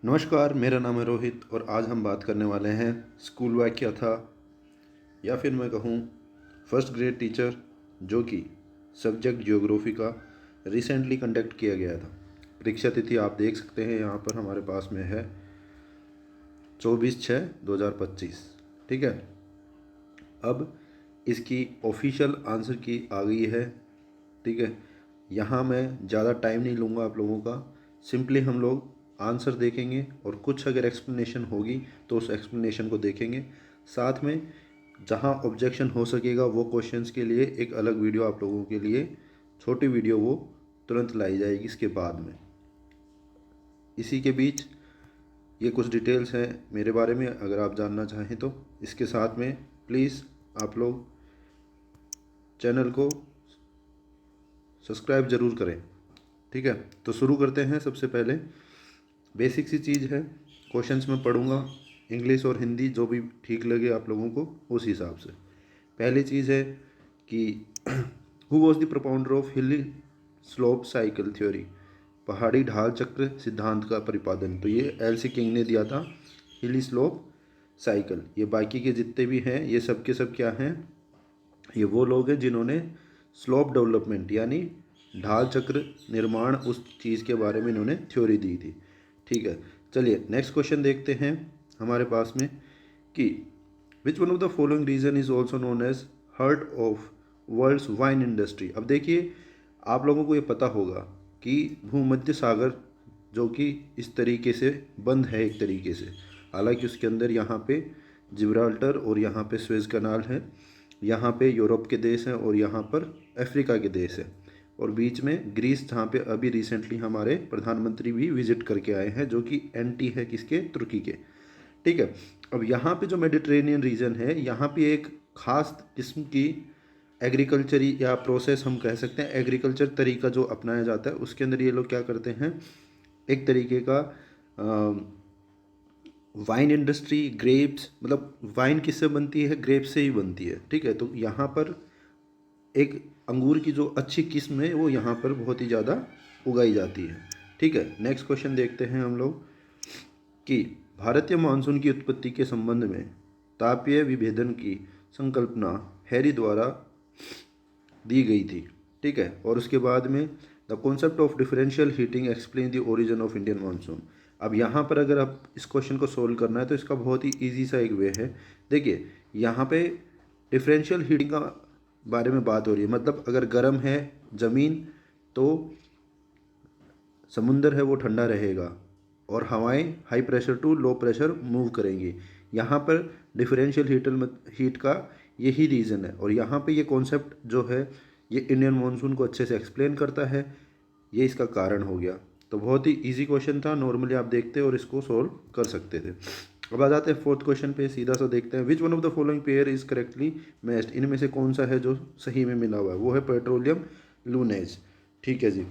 नमस्कार, मेरा नाम है रोहित और आज हम बात करने वाले हैं स्कूल वाक्य था या फिर मैं कहूँ फर्स्ट ग्रेड टीचर जो कि सब्जेक्ट ज्योग्राफी का रिसेंटली कंडक्ट किया गया था। परीक्षा तिथि आप देख सकते हैं यहाँ पर हमारे पास में है 24/6/2025। ठीक है, अब इसकी ऑफिशियल आंसर की आ गई है। ठीक है, यहाँ मैं ज़्यादा टाइम नहीं लूँगा आप लोगों का। सिंपली हम लोग आंसर देखेंगे और कुछ अगर एक्सप्लेनेशन होगी तो उस एक्सप्लेनेशन को देखेंगे। साथ में जहाँ ऑब्जेक्शन हो सकेगा वो क्वेश्चंस के लिए एक अलग वीडियो आप लोगों के लिए, छोटी वीडियो, वो तुरंत लाई जाएगी इसके बाद में। इसी के बीच ये कुछ डिटेल्स हैं मेरे बारे में, अगर आप जानना चाहें तो इसके साथ में प्लीज़ आप लोग चैनल को सब्सक्राइब ज़रूर करें। ठीक है, तो शुरू करते हैं। सबसे पहले बेसिक सी चीज़ है, क्वेश्चंस में पढ़ूंगा इंग्लिश और हिंदी, जो भी ठीक लगे आप लोगों को उस हिसाब से। पहली चीज़ है कि who was the propounder of हिली स्लोप साइकिल थ्योरी, पहाड़ी ढाल चक्र सिद्धांत का प्रतिपादन। तो ये एल.सी. किंग ने दिया था, हिली स्लोप साइकिल। ये बाकी के जितने भी हैं ये सब के सब क्या हैं, ये वो लोग हैं जिन्होंने स्लोप डेवलपमेंट यानी ढाल चक्र निर्माण उस चीज़ के बारे में इन्होंने थ्योरी दी थी। ठीक है, चलिए नेक्स्ट क्वेश्चन देखते हैं हमारे पास में कि which one of the following region is also known as heart of world's wine industry. अब देखिए, आप लोगों को ये पता होगा कि भूमध्य सागर जो कि इस तरीके से बंद है एक तरीके से, हालांकि उसके अंदर यहाँ पे जिब्राल्टर और यहाँ पे स्वेज कनाल है, यहाँ पे यूरोप के देश हैं और यहाँ पर अफ्रीका के देश हैं, और बीच में ग्रीस जहाँ पे अभी रिसेंटली हमारे प्रधानमंत्री भी विजिट करके आए हैं, जो कि एंटी है किसके, तुर्की के। ठीक है, अब यहाँ पे जो मेडिटेरेनियन रीजन है, यहाँ पे एक खास किस्म की एग्रीकल्चर या प्रोसेस हम कह सकते हैं, एग्रीकल्चर तरीका जो अपनाया जाता है, उसके अंदर ये लोग क्या करते हैं, एक तरीके का वाइन इंडस्ट्री, ग्रेप्स, मतलब वाइन किससे बनती है, ग्रेप्स से ही बनती है। ठीक है, तो यहाँ पर एक अंगूर की जो अच्छी किस्म है वो यहाँ पर बहुत ही ज़्यादा उगाई जाती है। ठीक है, नेक्स्ट क्वेश्चन देखते हैं हम लोग कि भारतीय मानसून की उत्पत्ति के संबंध में तापीय विभेदन की संकल्पना हैरी द्वारा दी गई थी। ठीक है, और उसके बाद में the concept of differential heating explain the origin of Indian monsoon. अब यहाँ पर अगर आप इस क्वेश्चन को सोल्व करना है तो इसका बहुत ही ईजी सा एक वे है। देखिए, यहाँ पे डिफरेंशियल हीटिंग का बारे में बात हो रही है, मतलब अगर गर्म है ज़मीन तो समुंदर है वो ठंडा रहेगा और हवाएं high pressure to low pressure move करेंगी। यहाँ पर डिफरेंशियल हीट का यही रीज़न है, और यहाँ पे ये कॉन्सेप्ट जो है ये इंडियन मानसून को अच्छे से एक्सप्लेन करता है, ये इसका कारण हो गया। तो बहुत ही इजी क्वेश्चन था, नॉर्मली आप देखते और इसको सोल्व कर सकते थे। अब आ जाते हैं फोर्थ क्वेश्चन पे, सीधा सा देखते हैं। Which one of the following pair is correctly matched, इनमें से कौन सा है जो सही में मिला हुआ है, वो है पेट्रोलियम लूनेज। ठीक है जी,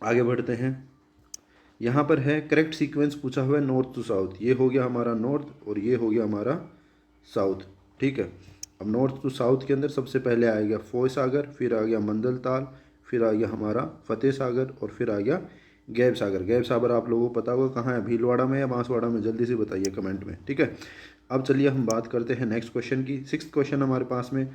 आगे बढ़ते हैं। यहाँ पर है करेक्ट सीक्वेंस पूछा हुआ है नॉर्थ टू साउथ, ये हो गया हमारा नॉर्थ और ये हो गया हमारा साउथ। ठीक है, अब नॉर्थ टू साउथ के अंदर सबसे पहले आ गया फोय सागर, फिर आ गया मंदल ताल, फिर आ गया हमारा फतेह सागर और फिर आ गया गैब सागर। गैब सागर आप लोगों को पता होगा कहाँ है, भीलवाड़ा में या बांसवाड़ा में, जल्दी से बताइए कमेंट में। ठीक है, अब चलिए हम बात करते हैं नेक्स्ट क्वेश्चन की। सिक्स्थ क्वेश्चन हमारे पास में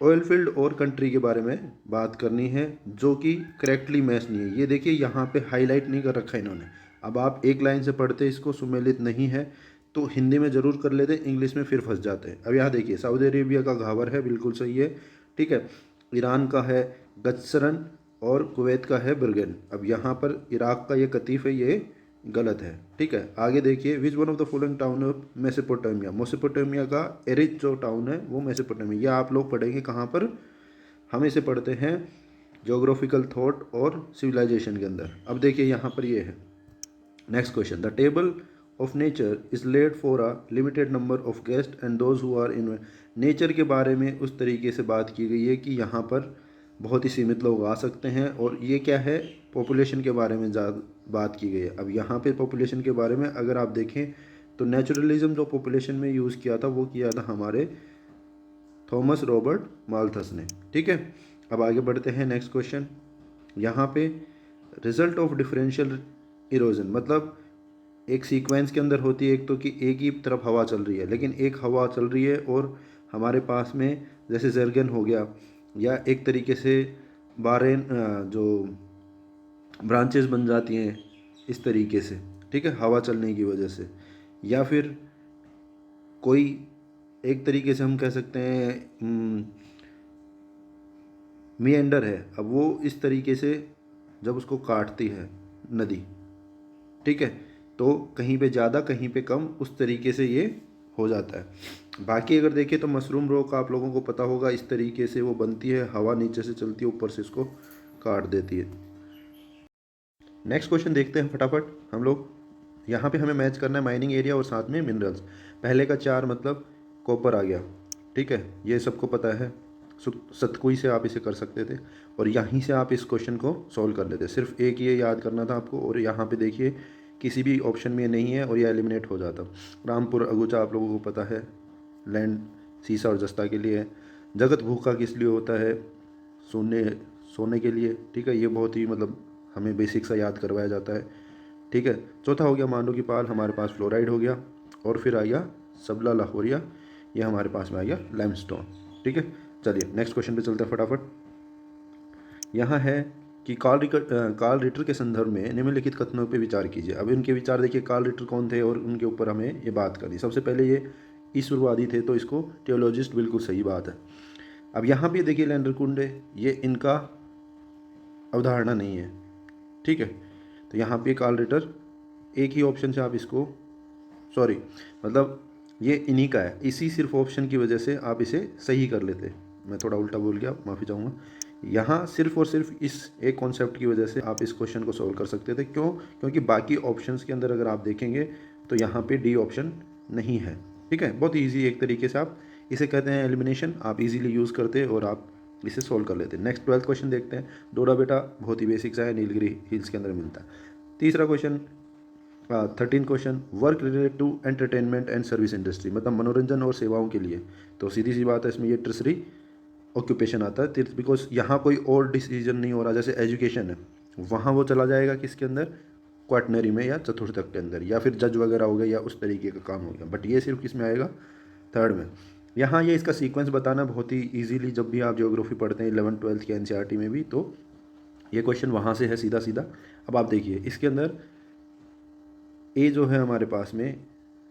ऑयल फील्ड और कंट्री के बारे में बात करनी है जो कि करेक्टली मैच नहीं है। ये देखिए यहाँ पे हाईलाइट नहीं कर रखा है इन्होंने। अब आप एक लाइन से पढ़ते इसको सुमेलित नहीं है तो हिंदी में ज़रूर कर लेते, इंग्लिश में फिर फंस जाते हैं। अब यहाँ देखिए, सऊदी अरेबिया का घावर है, बिल्कुल सही है। ठीक है, ईरान का है गचरन और कुवैत का है बर्गन। अब यहाँ पर इराक का ये कतीफ़ है, ये गलत है। ठीक है, आगे देखिए, which one of the following town of Mesopotamia, Mesopotamia का एरिच जो टाउन है वो मेसोपोटामिया। ये आप लोग पढ़ेंगे कहाँ पर, हम इसे पढ़ते हैं जोग्राफिकल थॉट और सिविलाइजेशन के अंदर। अब देखिए यहाँ पर ये है next question, the table of nature is laid for a limited number of guest and those who are in. Nature के बारे में उस तरीके से बात की गई है कि यहाँ पर बहुत ही सीमित लोग आ सकते हैं, और ये क्या है, पॉपुलेशन के बारे में बात की गई है। अब यहाँ पे पॉपुलेशन के बारे में अगर आप देखें तो नेचुरलिज्म जो पॉपुलेशन में यूज़ किया था वो किया था हमारे थॉमस रॉबर्ट माल्थस ने। ठीक है, अब आगे बढ़ते हैं नेक्स्ट क्वेश्चन। यहाँ पे रिजल्ट ऑफ डिफरेंशियल इरोजन, मतलब एक सीक्वेंस के अंदर होती है, एक तो कि एक ही तरफ हवा चल रही है, लेकिन एक हवा चल रही है और हमारे पास में जैसे जर्गन हो गया या एक तरीके से बारें जो ब्रांचेस बन जाती हैं इस तरीके से, ठीक है, हवा चलने की वजह से। या फिर कोई एक तरीके से हम कह सकते हैं मिएंडर है, अब वो इस तरीके से जब उसको काटती है नदी, ठीक है, तो कहीं पे ज़्यादा कहीं पे कम, उस तरीके से ये हो जाता है। बाकी अगर देखें तो मशरूम रॉक आप लोगों को पता होगा, इस तरीके से वो बनती है, हवा नीचे से चलती है, ऊपर से इसको काट देती है। नेक्स्ट क्वेश्चन देखते हैं फटाफट हम लोग। यहाँ पे हमें मैच करना है माइनिंग एरिया और साथ में मिनरल्स। पहले का 4 मतलब कॉपर आ गया, ठीक है, ये सबको पता है, सतकुई से आप इसे कर सकते थे और यहीं से आप इस क्वेश्चन को सॉल्व कर लेते। सिर्फ एक ये याद करना था आपको, और यहाँ पे देखिए किसी भी ऑप्शन में नहीं है और ये एलिमिनेट हो जाता। रामपुर अगुचा आप लोगों को पता है, लैंड सीसा और जस्ता के लिए है। जगत भूखा किस लिए होता है? सोने सोने के लिए, ठीक है, ये बहुत ही मतलब हमें बेसिक सा याद करवाया जाता है, ठीक है। चौथा हो गया मांडू की पाल, हमारे पास फ्लोराइड हो गया। और फिर आ गया सबला लाहौरिया, ये हमारे पास में आ गया लाइमस्टोन, ठीक है। चलिए नेक्स्ट क्वेश्चन पे चलते हैं फटाफट। यहाँ है कि कार्ल रिटर के संदर्भ में निम्नलिखित कथनों पे विचार कीजिए। अब इनके विचार देखिए, कार्ल रिटर कौन थे और उनके ऊपर हमें ये बात करनी। सबसे पहले ये ईश्वरवादी थे, तो इसको थियोलॉजिस्ट, बिल्कुल सही बात है। अब यहाँ पे देखिए लैंडर कुंडे, ये इनका अवधारणा नहीं है, ठीक है। तो यहाँ पे कार्ल रिटर, एक ही ऑप्शन से आप इसको, सॉरी मतलब ये इन्हीं का है, इसी सिर्फ ऑप्शन की वजह से आप इसे सही कर लेते। मैं थोड़ा उल्टा बोल गया, माफ़ी चाहूँगा। यहाँ सिर्फ और सिर्फ इस एक कॉन्सेप्ट की वजह से आप इस क्वेश्चन को सॉल्व कर सकते थे। क्यों? क्योंकि बाकी ऑप्शंस के अंदर अगर आप देखेंगे तो यहाँ पे डी ऑप्शन नहीं है, ठीक है। बहुत ईजी एक तरीके से आप इसे कहते हैं एलिमिनेशन, आप इजीली यूज़ करते और आप इसे सॉल्व कर लेते। नेक्स्ट 12th क्वेश्चन देखते हैं। डोरा बेटा बहुत ही बेसिक सा है, नीलगिरी हिल्स के अंदर मिलता है। तीसरा question 13 question, work related to entertainment and service industry, मतलब मनोरंजन और सेवाओं के लिए। तो सीधी सी बात है, इसमें ये टर्सरी ऑक्यूपेशन आता है, बिकॉज यहाँ कोई और डिसीजन नहीं हो रहा। जैसे एजुकेशन है, वहाँ वो चला जाएगा किसके अंदर, क्वाटनरी में या चतुर्थक के अंदर, या फिर जज वगैरह हो गया या उस तरीके का काम हो गया। बट ये सिर्फ किस में आएगा, थर्ड में। यहाँ ये इसका सीक्वेंस बताना बहुत ही ईजीली, जब भी आप ज्योग्राफी पढ़ते हैं 11th 12th के एनसीईआरटी में भी, तो ये क्वेश्चन वहाँ से है सीधा सीधा। अब आप देखिए इसके अंदर ए जो है हमारे पास में,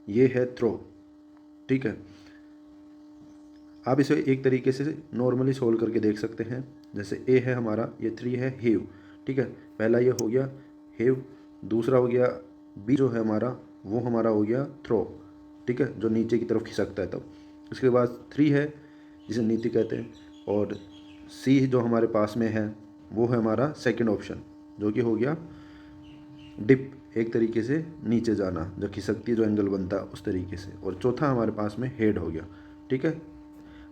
ये है थ्रो, ठीक है। आप इसे एक तरीके से नॉर्मली सोल्व करके देख सकते हैं। जैसे ए है हमारा, ये 3 है हेव, ठीक है, पहला ये हो गया हेव। दूसरा हो गया बी जो है हमारा, वो हमारा हो गया थ्रो, ठीक है, जो नीचे की तरफ खिसकता है तब। उसके बाद 3 है जिसे नीति कहते हैं, और सी जो हमारे पास में है वो है हमारा सेकंड ऑप्शन, जो कि हो गया डिप, एक तरीके से नीचे जाना, जो खिसकती जो एंगल बनता है उस तरीके से। और चौथा हमारे पास में हेड हो गया, ठीक है।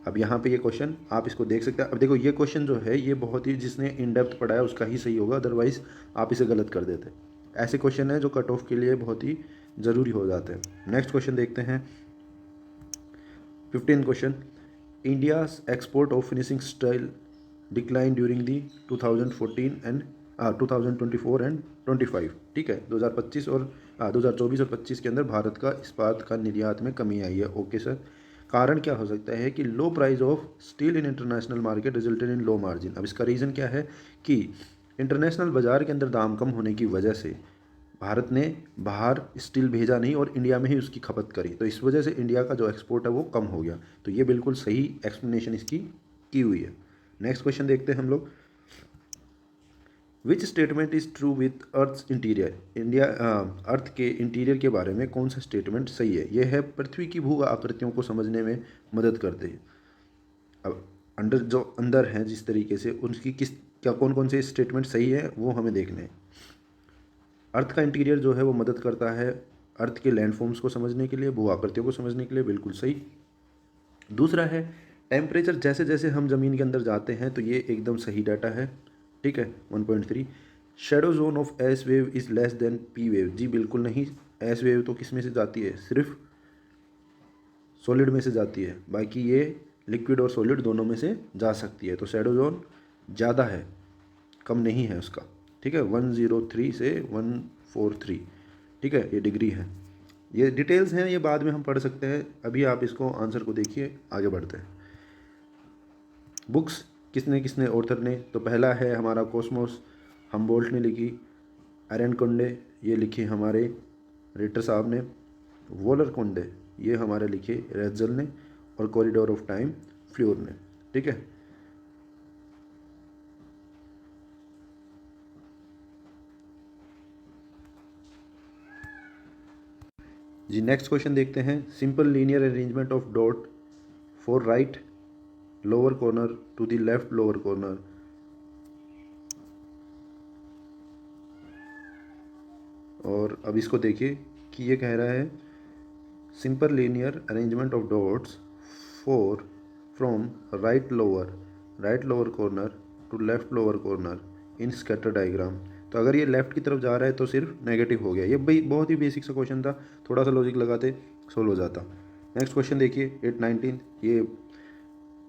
अब यहाँ पे ये क्वेश्चन आप इसको देख सकते हैं। अब देखो ये क्वेश्चन जो है ये बहुत ही, जिसने इन डेप्थ पढ़ा है उसका ही सही होगा, अदरवाइज आप इसे गलत कर देते। ऐसे क्वेश्चन है जो कट ऑफ के लिए बहुत ही ज़रूरी हो जाते हैं। नेक्स्ट क्वेश्चन देखते हैं 15 question, India's export of finishing style decline during the 2014 and 2024 and 25, ठीक है। 2025 और 2024 और 25 के अंदर भारत का इस्पात का निर्यात में कमी आई है। ओके सर, कारण क्या हो सकता है कि लो price of steel in international market resulted in low margin. अब इसका रीज़न क्या है कि इंटरनेशनल बाज़ार के अंदर दाम कम होने की वजह से भारत ने बाहर स्टील भेजा नहीं और इंडिया में ही उसकी खपत करी, तो इस वजह से इंडिया का जो एक्सपोर्ट है वो कम हो गया। तो ये बिल्कुल सही एक्सप्लेनेशन इसकी की हुई है। नेक्स्ट क्वेश्चन देखते हैं हम लोग, which statement is true with earth interior. India earth के इंटीरियर के बारे में कौन सा स्टेटमेंट सही है? यह है पृथ्वी की भू आकृतियों को समझने में मदद करते हैं। अब अंडर जो अंदर हैं जिस तरीके से, उनकी किस क्या कौन कौन से स्टेटमेंट सही है वो हमें देखने हैं। अर्थ का इंटीरियर जो है वो मदद करता है अर्थ के लैंडफॉर्म्स को समझने के लिए, भू आकृतियों को समझने के लिए, बिल्कुल सही। दूसरा है टेम्परेचर जैसे जैसे हम ज़मीन के अंदर जाते हैं, तो ये एकदम सही डाटा है, ठीक है। 1.3, shadow zone of S wave is less than P wave. जी बिल्कुल नहीं, एस वेव तो किस में से जाती है, सिर्फ सॉलिड में से जाती है, बाकी ये लिक्विड और सॉलिड दोनों में से जा सकती है। तो शेडो जोन ज़्यादा है, कम नहीं है उसका, ठीक है। 103 से 143, ठीक है, ये डिग्री है। ये डिटेल्स हैं, ये बाद में हम पढ़ सकते हैं, अभी आप इसको आंसर को देखिए, आगे बढ़ते हैं। बुक्स किसने किसने ऑथर ने, तो पहला है हमारा कॉस्मोस, हमबोल्ट ने लिखी। एरन कोंडे ये लिखी हमारे रेटर साहब ने। वोलर कोंडे ये हमारे लिखे रेजल ने। और कॉरिडोर ऑफ टाइम फ्लोर ने। ठीक है, जी नेक्स्ट क्वेश्चन देखते हैं। Simple linear arrangement of dot for right lower corner to the left lower corner. और अब इसको देखिए कि ये कह रहा है simple linear arrangement of dots for from right lower corner to left lower corner in scatter diagram. तो अगर ये लेफ्ट की तरफ जा रहा है तो सिर्फ नेगेटिव हो गया। ये भाई बहुत ही बेसिक सा क्वेश्चन था, थोड़ा सा लॉजिक लगाते सोल्व हो जाता। नेक्स्ट क्वेश्चन देखिए 819। ये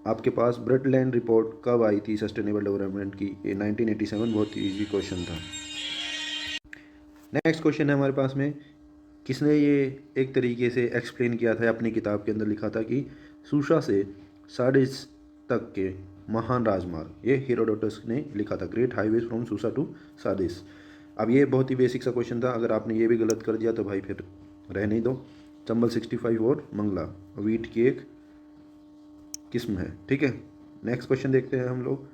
आपके पास ब्रटलैंड रिपोर्ट कब आई थी सस्टेनेबल डेवलपमेंट की, ये 1987। बहुत ही ईजी क्वेश्चन था। नेक्स्ट क्वेश्चन है हमारे पास में, किसने ये एक तरीके से एक्सप्लेन किया था, अपनी किताब के अंदर लिखा था कि सुशा से सार्डिस तक के महान राजमार्ग, ये हेरोडोटस ने लिखा था, great highways from Susa to Sardis. अब ये बहुत ही बेसिक सा क्वेश्चन था, अगर आपने ये भी गलत कर दिया तो भाई फिर रहने ही दो। चंबल 65 और मंगला वीट की एक किस्म है। ठीक है, नेक्स्ट क्वेश्चन देखते हैं हम लोग।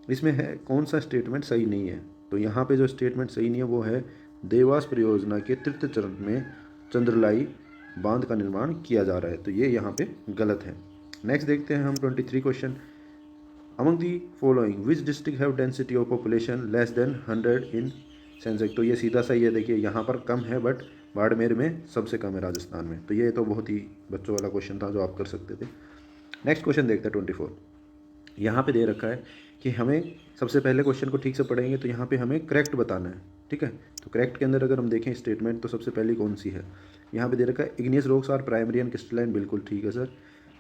इसमें है कौन सा स्टेटमेंट सही नहीं है, तो यहाँ पे जो स्टेटमेंट सही नहीं है वो है देवास परियोजना के तृतीय चरण में चंद्रलाई बांध का निर्माण किया जा रहा है, तो ये यहाँ पे गलत है। नेक्स्ट देखते हैं हम 23 question. Among the following which district have density of population less than 100 in Sensex. तो ये सीधा सा ये देखिए यहाँ पर कम है, बट बाड़मेर में सबसे कम है राजस्थान में। तो ये तो बहुत ही बच्चों वाला क्वेश्चन था जो आप कर सकते थे। नेक्स्ट क्वेश्चन देखते हैं 24। यहाँ पे दे रखा है कि हमें सबसे पहले क्वेश्चन को ठीक से पढ़ेंगे तो यहाँ पे हमें करेक्ट बताना है। ठीक है, तो करेक्ट के अंदर अगर हम देखें स्टेटमेंट तो सबसे पहली कौन सी है, यहाँ पे दे रखा है igneous rocks are primary and crystalline, बिल्कुल ठीक है sir.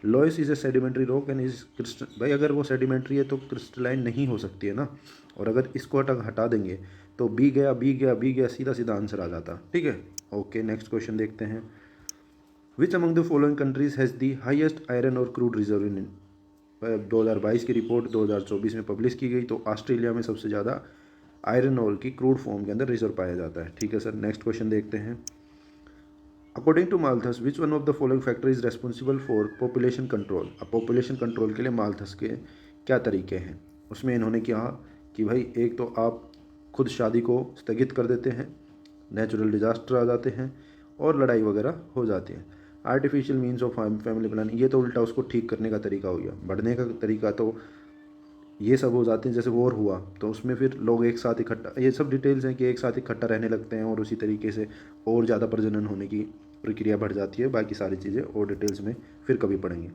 Loess is a sedimentary rock and is crystal, भाई अगर वो सेडिमेंट्री है तो क्रिस्टलाइन नहीं हो सकती है ना, और अगर इसको हटा देंगे तो बी गया बी गया बी गया, सीधा सीधा आंसर आ जाता। ठीक है, ओके नेक्स्ट क्वेश्चन देखते हैं। Which among the following countries has the highest iron और क्रूड रिजर्व इन 2022 की रिपोर्ट 2024 में पब्लिश की गई, तो ऑस्ट्रेलिया में सबसे ज़्यादा आयरन ओर की क्रूड फॉर्म के अंदर रिजर्व पाया जाता है। ठीक है सर, नेक्स्ट क्वेश्चन देखते हैं। According to Malthus which one of the following factor is responsible for population control. अब पॉपुलेशन कंट्रोल के लिए मालथस के क्या तरीके हैं, उसमें इन्होंने कहा कि भाई एक तो आप खुद शादी को स्थगित कर देते हैं, नेचुरल डिजास्टर आ जाते हैं और लड़ाई वगैरह हो जाती है। Artificial means of family planning, ये तो उल्टा उसको ठीक करने का तरीका हो गया। बढ़ने का तरीका तो ये सब हो जाते हैं, जैसे वॉर हुआ तो उसमें फिर लोग एक साथ इकट्ठा, ये सब डिटेल्स हैं कि एक साथ इकट्ठा रहने लगते हैं और उसी तरीके से और ज़्यादा प्रजनन होने की प्रक्रिया बढ़ जाती है। बाकी सारी चीज़ें और डिटेल्स में फिर कभी पढ़ेंगे।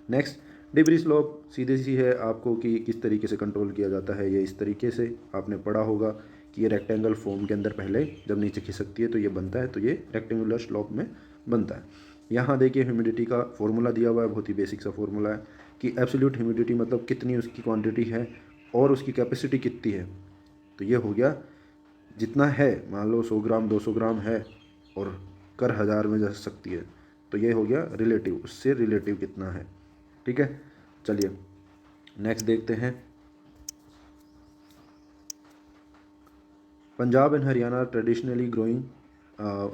नेक्स्ट डिब्री स्लोप सीधी सी है आपको कि किस तरीके से कंट्रोल किया जाता है, ये इस तरीके से आपने पढ़ा होगा कि ये रेक्टेंगल फॉर्म के अंदर पहले जब नीचे खिसकती है तो ये बनता है, तो ये रेक्टेंगुलर स्लोप में बनता है। यहाँ देखिए ह्यूमिडिटी का फॉर्मूला दिया हुआ है, बहुत ही बेसिक सा फॉर्मूला है कि एब्सोल्यूट ह्यूमिडिटी मतलब कितनी उसकी क्वांटिटी है और उसकी कैपेसिटी कितनी है। तो ये हो गया जितना है, मान लो 100 ग्राम 200 ग्राम है और कर 1000 में जा सकती है, तो ये हो गया रिलेटिव, उससे रिलेटिव कितना है। ठीक है, चलिए नेक्स्ट देखते हैं। Punjab and Haryana traditionally growing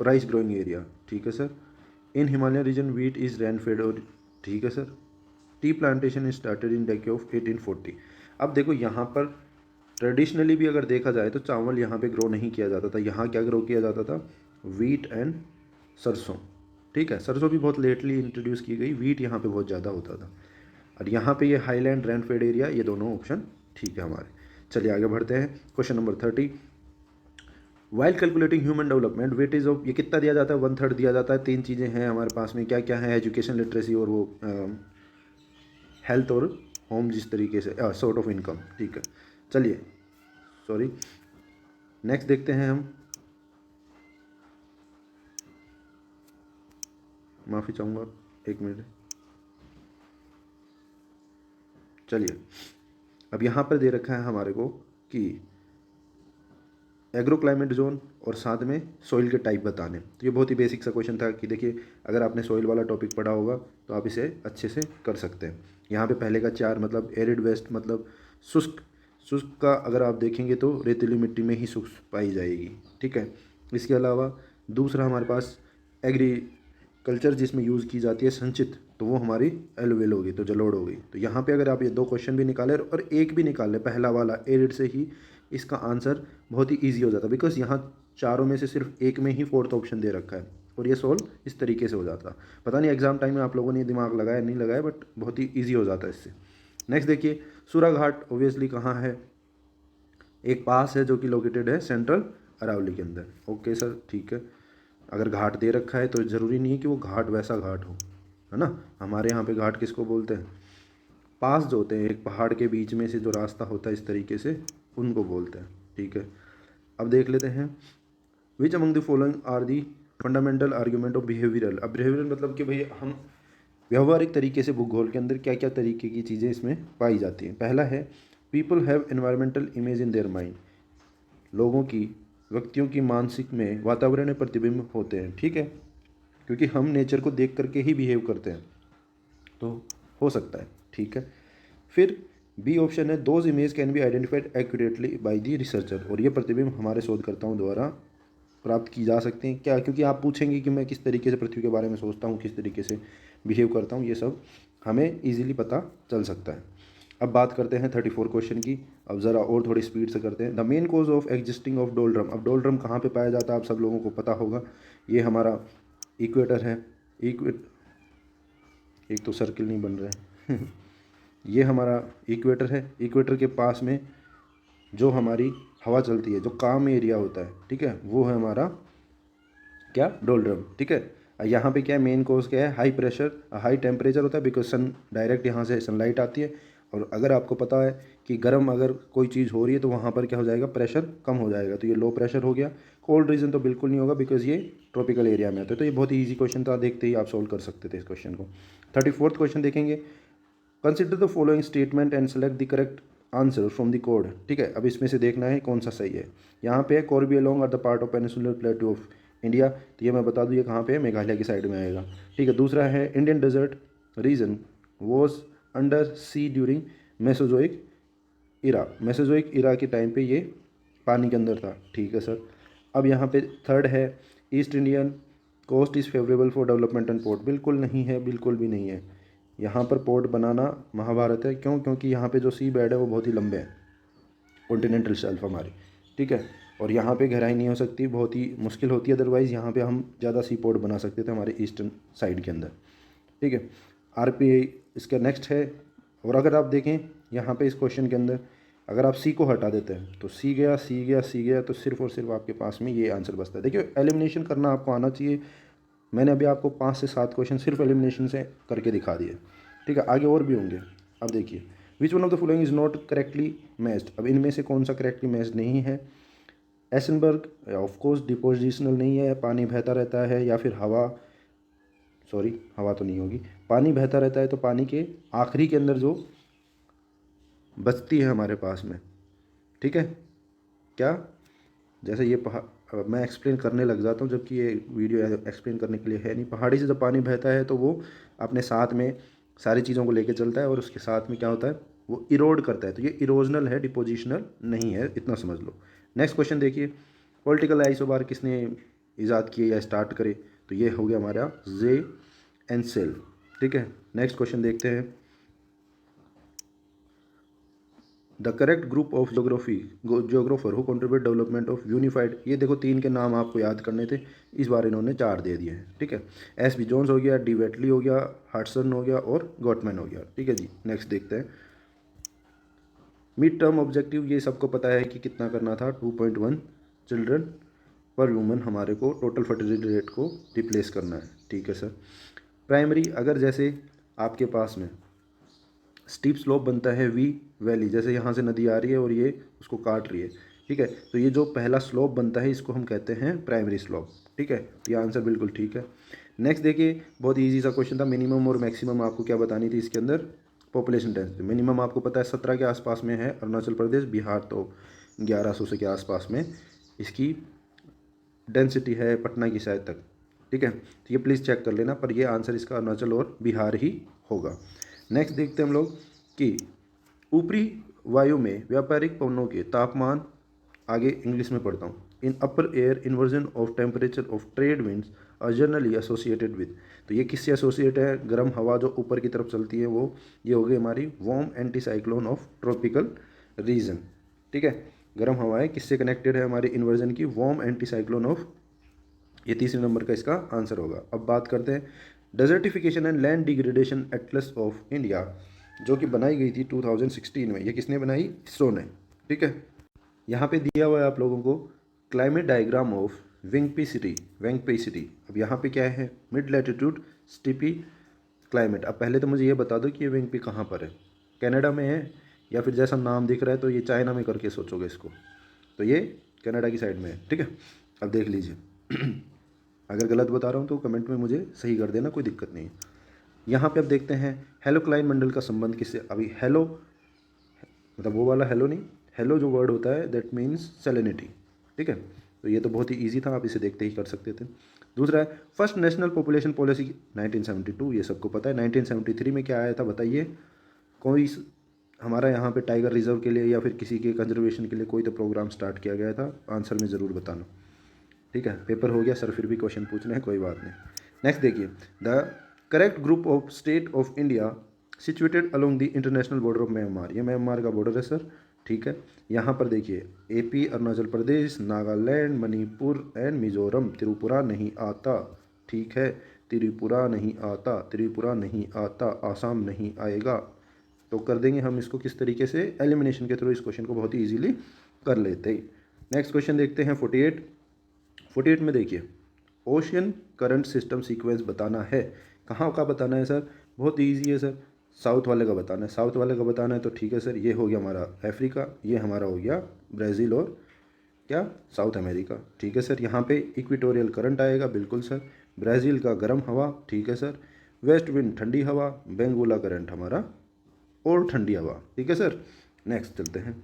rice growing area. ठीक है sir. In Himalayan region wheat is rain fed और, ठीक है sir. Tea plantation started in decade of 1840। अब देखो यहाँ पर ट्रेडिशनली भी अगर देखा जाए तो चावल यहाँ पे ग्रो नहीं किया जाता था, यहाँ क्या ग्रो किया जाता था, वीट एंड सरसों। ठीक है, सरसों भी बहुत लेटली इंट्रोड्यूस की गई, वीट यहाँ पे बहुत ज़्यादा होता था। और यहाँ पे ये हाईलैंड रेनफेड एरिया, ये दोनों ऑप्शन ठीक है हमारे। चलिए आगे बढ़ते हैं। Question number 30। While calculating human development weightage of, ये कितना दिया जाता है, 1/3 दिया जाता है। तीन चीज़ें हैं हमारे पास में, क्या क्या है, एजुकेशन लिटरेसी और वो हेल्थ और होम, जिस तरीके से सोर्ट ऑफ इनकम। ठीक है, चलिए सॉरी नेक्स्ट देखते हैं हम। माफ़ी चाहूँगा, एक मिनट। चलिए अब यहाँ पर दे रखा है हमारे को कि एग्रो क्लाइमेट जोन और साथ में सॉइल के टाइप बताने। तो ये बहुत ही बेसिक सा क्वेश्चन था कि देखिए अगर आपने सॉइल वाला टॉपिक पढ़ा होगा तो आप इसे अच्छे से कर सकते हैं। यहाँ पे पहले का 4 मतलब एरिड वेस्ट मतलब शुष्क, शुष्क का अगर आप देखेंगे तो रेतीली मिट्टी में ही शुष्क पाई जाएगी, ठीक है। इसके अलावा दूसरा हमारे पास एग्रीकल्चर जिसमें यूज़ की जाती है संचित, तो वो हमारी एलुवियल होगी, तो जलोढ़ होगी। तो यहाँ पे अगर आप ये 2 क्वेश्चन भी निकालें और एक भी निकाल लें पहला वाला एरिड से ही, इसका आंसर बहुत ही ईजी हो जाता है, बिकॉज यहाँ चारों में से सिर्फ एक में ही 4th ऑप्शन दे रखा है और ये सॉल्व इस तरीके से हो जाता। पता नहीं एग्जाम टाइम में आप लोगों ने दिमाग लगाया नहीं लगाया, बट बहुत ही ईजी हो जाता है इससे। नेक्स्ट देखिए, सूरा घाट ऑब्वियसली कहाँ है, एक पास है जो कि लोकेटेड है सेंट्रल अरावली के अंदर। ओके सर, ठीक है। अगर घाट दे रखा है तो ज़रूरी नहीं है कि वो घाट वैसा घाट हो, है ना। हमारे यहाँ पे घाट किसको बोलते हैं, पास जो होते हैं एक पहाड़ के बीच में से जो रास्ता होता है इस तरीके से, उनको बोलते हैं, ठीक है। अब देख लेते हैं, which among the following are the fundamental argument of behavioural. अब बिहेवियरल मतलब कि भाई हम व्यवहारिक तरीके से भूगोल के अंदर क्या क्या तरीके की चीज़ें इसमें पाई जाती हैं। पहला है people have environmental image in their mind, लोगों की, व्यक्तियों की मानसिक में वातावरण में प्रतिबिंब होते हैं, ठीक है, क्योंकि हम नेचर को देख करके ही बिहेव करते हैं, तो हो सकता है, ठीक है। फिर बी ऑप्शन है those image can be identified accurately by the researcher, और ये प्रतिबिंब हमारे शोधकर्ताओं द्वारा प्राप्त की जा सकते हैं। क्या, क्योंकि आप पूछेंगे कि मैं किस तरीके से पृथ्वी के बारे में सोचता हूँ, किस तरीके से बिहेव करता हूँ, ये सब हमें ईजिली पता चल सकता है। अब बात करते हैं 34 क्वेश्चन की। अब ज़रा और थोड़ी स्पीड से करते हैं। The main cause of existing of doldrum. अब डोलड्रम कहाँ पे पाया जाता है आप सब लोगों को पता होगा, ये हमारा इक्वेटर है। एक तो सर्किल नहीं बन रहा है ये हमारा इक्वेटर है, इक्वेटर के पास में जो हमारी हवा चलती है, जो काम एरिया होता है, ठीक है, वो है हमारा क्या, डोलड्रम, ठीक है। यहाँ पे क्या है, मेन कोज क्या है, हाई प्रेशर, हाई टेम्परेचर होता है, बिकॉज सन डायरेक्ट यहाँ से सनलाइट आती है। और अगर आपको पता है कि गर्म अगर कोई चीज़ हो रही है तो वहाँ पर क्या हो जाएगा, प्रेशर कम हो जाएगा, तो ये लो प्रेशर हो गया। कोल्ड रीजन तो बिल्कुल नहीं होगा बिकॉज ये ट्रॉपिकल एरिया में आता है। तो ये बहुत ही ईजी क्वेश्चन था, देखते ही आप सोल्व कर सकते थे इस क्वेश्चन को। 34th क्वेश्चन देखेंगे, consider the following statement and select the correct answer from the code, ठीक है। अब इसमें से देखना है कौन सा सही है। यहाँ पे है Karbi Anglong are the part of peninsular plateau of India, तो ये मैं बता दूँ ये कहाँ पे है, मेघालय की साइड में आएगा, ठीक है। दूसरा है Indian desert region was under sea during Mesozoic era, Mesozoic era के टाइम पे ये पानी के अंदर था, ठीक है सर। अब यहाँ पे थर्ड है East Indian coast is favourable for development and port, बिल्कुल नहीं है, बिल्कुल भी नहीं है। यहाँ पर पोर्ट बनाना महाभारत है, क्यों, क्योंकि यहाँ पे जो सी बेड है वो बहुत ही लंबे हैं, कॉन्टिनेंटल शेल्फ हमारी, ठीक है। और यहाँ पे गहराई नहीं हो सकती, बहुत ही मुश्किल होती है, अदरवाइज़ यहाँ पे हम ज़्यादा सी पोर्ट बना सकते थे हमारे ईस्टर्न साइड के अंदर, ठीक है। आरपीआई इसका नेक्स्ट है। और अगर आप देखें यहाँ पे इस क्वेश्चन के अंदर अगर आप सी को हटा देते हैं तो सी गया, सी गया, सी गया, तो सिर्फ और सिर्फ आपके पास में ये आंसर बचता है। देखिए एलिमिनेशन करना आपको आना चाहिए, मैंने अभी आपको 5 से 7 क्वेश्चन सिर्फ एलिमिनेशन से करके दिखा दिए, ठीक है, आगे और भी होंगे। अब देखिए, which one of the following is not correctly matched. अब इनमें से कौन सा करेक्टली मैच्ड नहीं है। एसेनबर्ग ऑफकोर्स डिपोजिशनल नहीं है, पानी बहता रहता है, या फिर हवा, सॉरी हवा तो नहीं होगी, पानी बहता रहता है, तो पानी के आखिरी के अंदर जो बचती है हमारे पास में, ठीक है, क्या, जैसे ये मैं एक्सप्लेन करने लग जाता हूँ जबकि ये वीडियो एक्सप्लेन करने के लिए है नहीं। पहाड़ी से जब पानी बहता है तो वो अपने साथ में सारी चीज़ों को लेके चलता है और उसके साथ में क्या होता है, वो इरोड करता है, तो ये इरोजनल है, डिपोजिशनल नहीं है, इतना समझ लो। नेक्स्ट क्वेश्चन देखिए, पॉलिटिकल आइसोबार किसने ईजाद किए या स्टार्ट करे, तो ये हो गया हमारा जे एंसेल, ठीक है। नेक्स्ट क्वेश्चन देखते हैं, the correct group of geographer who contribute development of unified. ये देखो 3 के नाम आपको याद करने थे, इस बार इन्होंने 4 दे दिए हैं, ठीक है। एस बी जोन्स हो गया, डी वेटली हो गया, हार्टसन हो गया और गॉटमैन हो गया, ठीक है जी। नेक्स्ट देखते हैं, मिड टर्म ऑब्जेक्टिव, ये सबको पता है कि कितना करना था, 2.1 चिल्ड्रन पर ह्यूमन हमारे को टोटल फर्टिलिटी रेट को रिप्लेस करना है, ठीक है सर। प्राइमरी, अगर जैसे आपके पास में स्टीप स्लोप बनता है वी वैली, जैसे यहाँ से नदी आ रही है और ये उसको काट रही है, ठीक है, तो ये जो पहला स्लोप बनता है इसको हम कहते हैं प्राइमरी स्लोप, ठीक है। ये आंसर बिल्कुल ठीक है। नेक्स्ट देखिए, बहुत ईजी सा क्वेश्चन था, मिनिमम और मैक्सिमम आपको क्या बतानी थी इसके अंदर, पॉपुलेशन डेंसिटी। मिनिमम आपको पता है 17 के आसपास में है अरुणाचल प्रदेश, बिहार तो 1100 से के आसपास में, इसकी डेंसिटी है पटना की शायद तक, ठीक है। तो ये प्लीज़ चेक कर लेना, पर ये आंसर इसका अरुणाचल और बिहार ही होगा। नेक्स्ट देखते हैं हम लोग कि ऊपरी वायु में व्यापारिक पवनों के तापमान, आगे इंग्लिश में पढ़ता हूँ, in upper air inversion of temperature of trade winds are generally associated with. तो ये किससे एसोसिएट है? गर्म हवा जो ऊपर की तरफ चलती है वो, ये हो गई हमारी warm anti cyclone of tropical region, ठीक है। गर्म हवाएं किससे कनेक्टेड है? हमारी इन्वर्जन की वार्म एंटी साइक्लोन ऑफ, ये तीसरे नंबर का इसका आंसर होगा। अब बात करते हैं desertification and land degradation Atlas of India, जो कि बनाई गई थी 2016 में। ये किसने बनाई? इसरो ने, ठीक है। यहाँ पे दिया हुआ है आप लोगों को क्लाइमेट डायग्राम ऑफ वेंगपेसिटी। अब यहाँ पे क्या है? Mid latitude steppe climate. अब पहले तो मुझे ये बता दो कि ये वेंगपी कहाँ पर है, कनाडा में है या फिर जैसा नाम दिख रहा है तो ये चाइना में करके सोचोगे इसको, तो ये कनाडा की साइड में है, ठीक है। अब देख लीजिए अगर गलत बता रहा हूँ तो कमेंट में मुझे सही कर देना, कोई दिक्कत नहीं है। यहाँ पे अब देखते हैं हेलोक्लाइन मंडल का संबंध किससे। अभी हेलो मतलब वो वाला हेलो नहीं, हेलो जो वर्ड होता है दैट मीन्स सेलेनिटी, ठीक है। तो ये तो बहुत ही ईजी था, आप इसे देखते ही कर सकते थे। दूसरा है फर्स्ट नेशनल पॉपुलेशन पॉलिसी 1972, ये सबको पता है। 1973 में क्या आया था बताइए? कोई हमारा यहाँ पे टाइगर रिजर्व के लिए या फिर किसी के कंजर्वेशन के लिए कोई तो प्रोग्राम स्टार्ट किया गया था। आंसर में ज़रूर बताना, ठीक है। पेपर हो गया सर, फिर भी क्वेश्चन पूछना है, कोई बात नहीं। नेक्स्ट देखिए, the correct group of state of India situated along the international border of Myanmar. ये म्यांमार का बॉर्डर है सर, ठीक है। यहाँ पर देखिए AP, अरुणाचल प्रदेश, नागालैंड, मणिपुर एंड मिजोरम। त्रिपुरा नहीं आता, ठीक है। त्रिपुरा नहीं आता, त्रिपुरा नहीं आता, आसाम नहीं आएगा। तो कर देंगे हम इसको किस तरीके से? एलिमिनेशन के थ्रू इस क्वेश्चन को बहुत ही ईजिली कर लेते हैं। नेक्स्ट क्वेश्चन देखते हैं 48 में देखिए ओशियन करंट सिस्टम सीक्वेंस बताना है। कहाँ का बताना है सर? बहुत ईजी है सर, साउथ वाले का बताना है। साउथ वाले का बताना है तो ठीक है सर, ये हो गया हमारा अफ्रीका, ये हमारा हो गया ब्राज़ील और क्या साउथ अमेरिका, ठीक है सर। यहाँ पे इक्वेटोरियल करंट आएगा, बिल्कुल सर। ब्राज़ील का गर्म हवा, ठीक है सर। वेस्ट विंड ठंडी हवा, बेंगोला करंट हमारा और ठंडी हवा, ठीक है सर। नेक्स्ट चलते हैं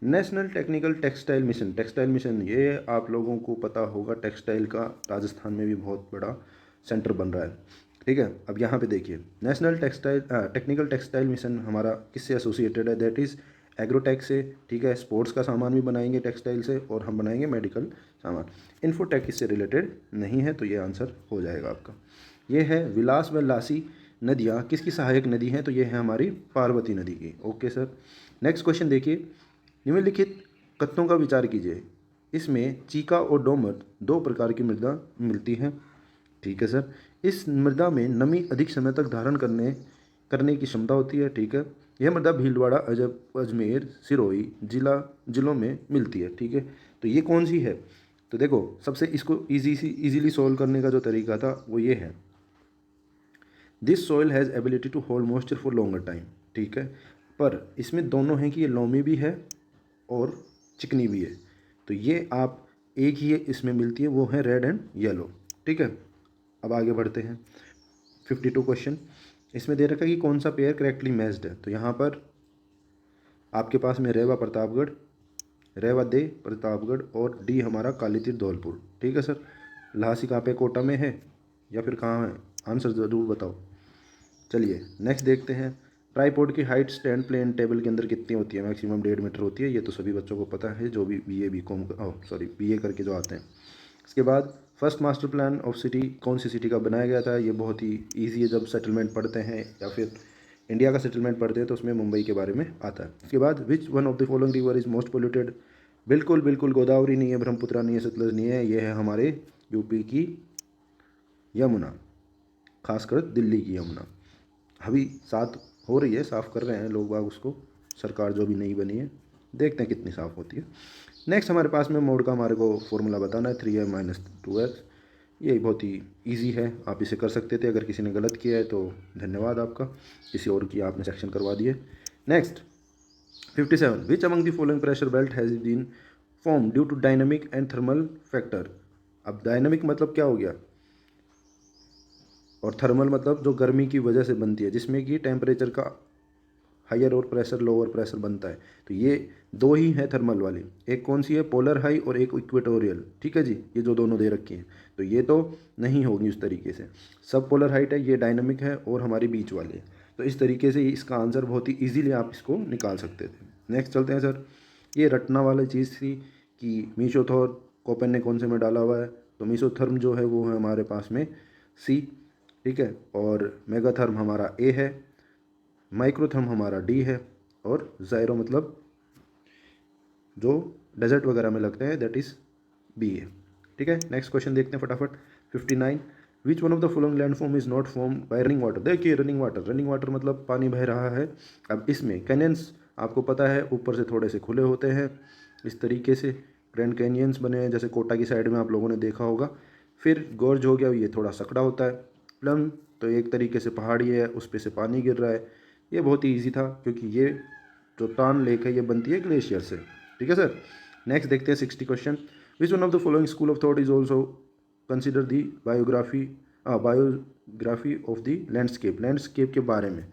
national technical textile mission. Textile mission ये आप लोगों को पता होगा, टेक्सटाइल का राजस्थान में भी बहुत बड़ा सेंटर बन रहा है, ठीक है। अब यहाँ पे देखिए नेशनल टेक्निकल टेक्सटाइल मिशन हमारा किससे एसोसिएटेड है? दैट इज़ एग्रोटेक से, ठीक है। स्पोर्ट्स का सामान भी बनाएंगे टेक्सटाइल से और हम बनाएंगे मेडिकल सामान। इन्फोटेक इससे रिलेटेड नहीं है, तो ये आंसर हो जाएगा आपका। ये है विलास व लासी नदियाँ किसकी सहायक नदी हैं? तो ये है हमारी पार्वती नदी की, ओके सर। नेक्स्ट क्वेश्चन देखिए, निम्नलिखित कथनों का विचार कीजिए। इसमें चीका और डोमर दो प्रकार की मृदा मिलती हैं, ठीक है सर। इस मृदा में नमी अधिक समय तक धारण करने की क्षमता होती है, ठीक है। यह मृदा भीलवाड़ा, अजमेर, सिरोही जिलों में मिलती है, ठीक है। तो ये कौन सी है? तो देखो सबसे इसको इजीली सोल्व करने का जो तरीका था वो ये है, this soil has ability to hold moisture for longer time, ठीक है। पर इसमें दोनों हैं कि ये लोमी भी है और चिकनी भी है। तो ये आप एक ही इसमें मिलती है, वो है रेड एंड येलो, ठीक है। अब आगे बढ़ते हैं 52 क्वेश्चन। इसमें दे रखा है कि कौन सा पेयर करेक्टली मैच्ड है। तो यहाँ पर आपके पास में रेवा प्रतापगढ़, रेवा दे प्रतापगढ़ और डी हमारा कालीतीर धौलपुर, ठीक है सर। लहासी कहाँ पे? कोटा में है या फिर कहाँ है? आंसर ज़रूर बताओ। चलिए नेक्स्ट देखते हैं, ट्राईपोड की हाइट स्टैंड प्लेन टेबल के अंदर कितनी होती है? मैक्सिमम 1.5 मीटर होती है। ये तो सभी बच्चों को पता है जो भी BA करके जो आते हैं। इसके बाद first master plan of city कौन सी सिटी का बनाया गया था? ये बहुत ही ईजी है, जब सेटलमेंट पढ़ते हैं या फिर इंडिया का सेटलमेंट पढ़ते हैं तो उसमें मुंबई के बारे में आता है। इसके बाद विच one of the following river is most polluted? बिल्कुल गोदावरी नहीं है, ब्रह्मपुत्रा नहीं है, सतलज नहीं है, ये है हमारे यूपी की यमुना, खासकर दिल्ली की यमुना। अभी साथ हो रही है, साफ़ कर रहे हैं लोग बाग उसको, सरकार जो भी नई बनी है, देखते हैं कितनी साफ़ होती है। नेक्स्ट हमारे पास में मोड का हमारे को फॉर्मूला बताना है 3m - 2x। ये बहुत ही इजी है, आप इसे कर सकते थे। अगर किसी ने गलत किया है तो धन्यवाद आपका, किसी और की आपने सेक्शन करवा दिए। Next 57, which among the following pressure belt has been form due to dynamic and thermal factor. अब डायनामिक मतलब क्या हो गया और थर्मल मतलब जो गर्मी की वजह से बनती है, जिसमें कि टेम्परेचर का हायर और प्रेशर लोअर प्रेशर बनता है। तो ये दो ही है थर्मल वाली, एक कौन सी है, पोलर हाई और एक इक्वेटोरियल, ठीक है जी, ये जो दोनों दे रखी हैं। तो ये तो नहीं होगी उस तरीके से, सब पोलर हाइट है, ये डायनामिक है और हमारी बीच वाली है। तो इस तरीके से इसका आंसर बहुत ही ईजीली आप इसको निकाल सकते थे। नेक्स्ट चलते हैं सर, ये रटना वाली चीज़ थी कि मीसोथर्म कोपेन ने कौन से में डाला हुआ है, तो मीसोथर्म जो है वो है हमारे पास में सी, ठीक है, और मेगाथर्म हमारा ए है, माइक्रोथर्म हमारा डी है, और ज़ायरो मतलब जो डेजर्ट वगैरह में लगते हैं दैट इज़ बी है, ठीक है। नेक्स्ट क्वेश्चन देखते हैं फटाफट। 59, विच one of the following landform is not form by running water. देखिए रनिंग वाटर मतलब पानी बह रहा है। अब इसमें कैनियंस आपको पता है ऊपर से थोड़े से खुले होते हैं, इस तरीके से ग्रैंड कैनियंस बने हैं, जैसे कोटा की साइड में आप लोगों ने देखा होगा। फिर गोर्ज हो गया, ये थोड़ा सकड़ा होता है। प्लम तो एक तरीके से पहाड़ी है, उस पर से पानी गिर रहा है। ये बहुत ही ईजी था क्योंकि ये जो तान लेक है ये बनती है ग्लेशियर से, ठीक है सर। नेक्स्ट देखते हैं 60 question, which one of the following school of thought is also consider the biography of the landscape के बारे में।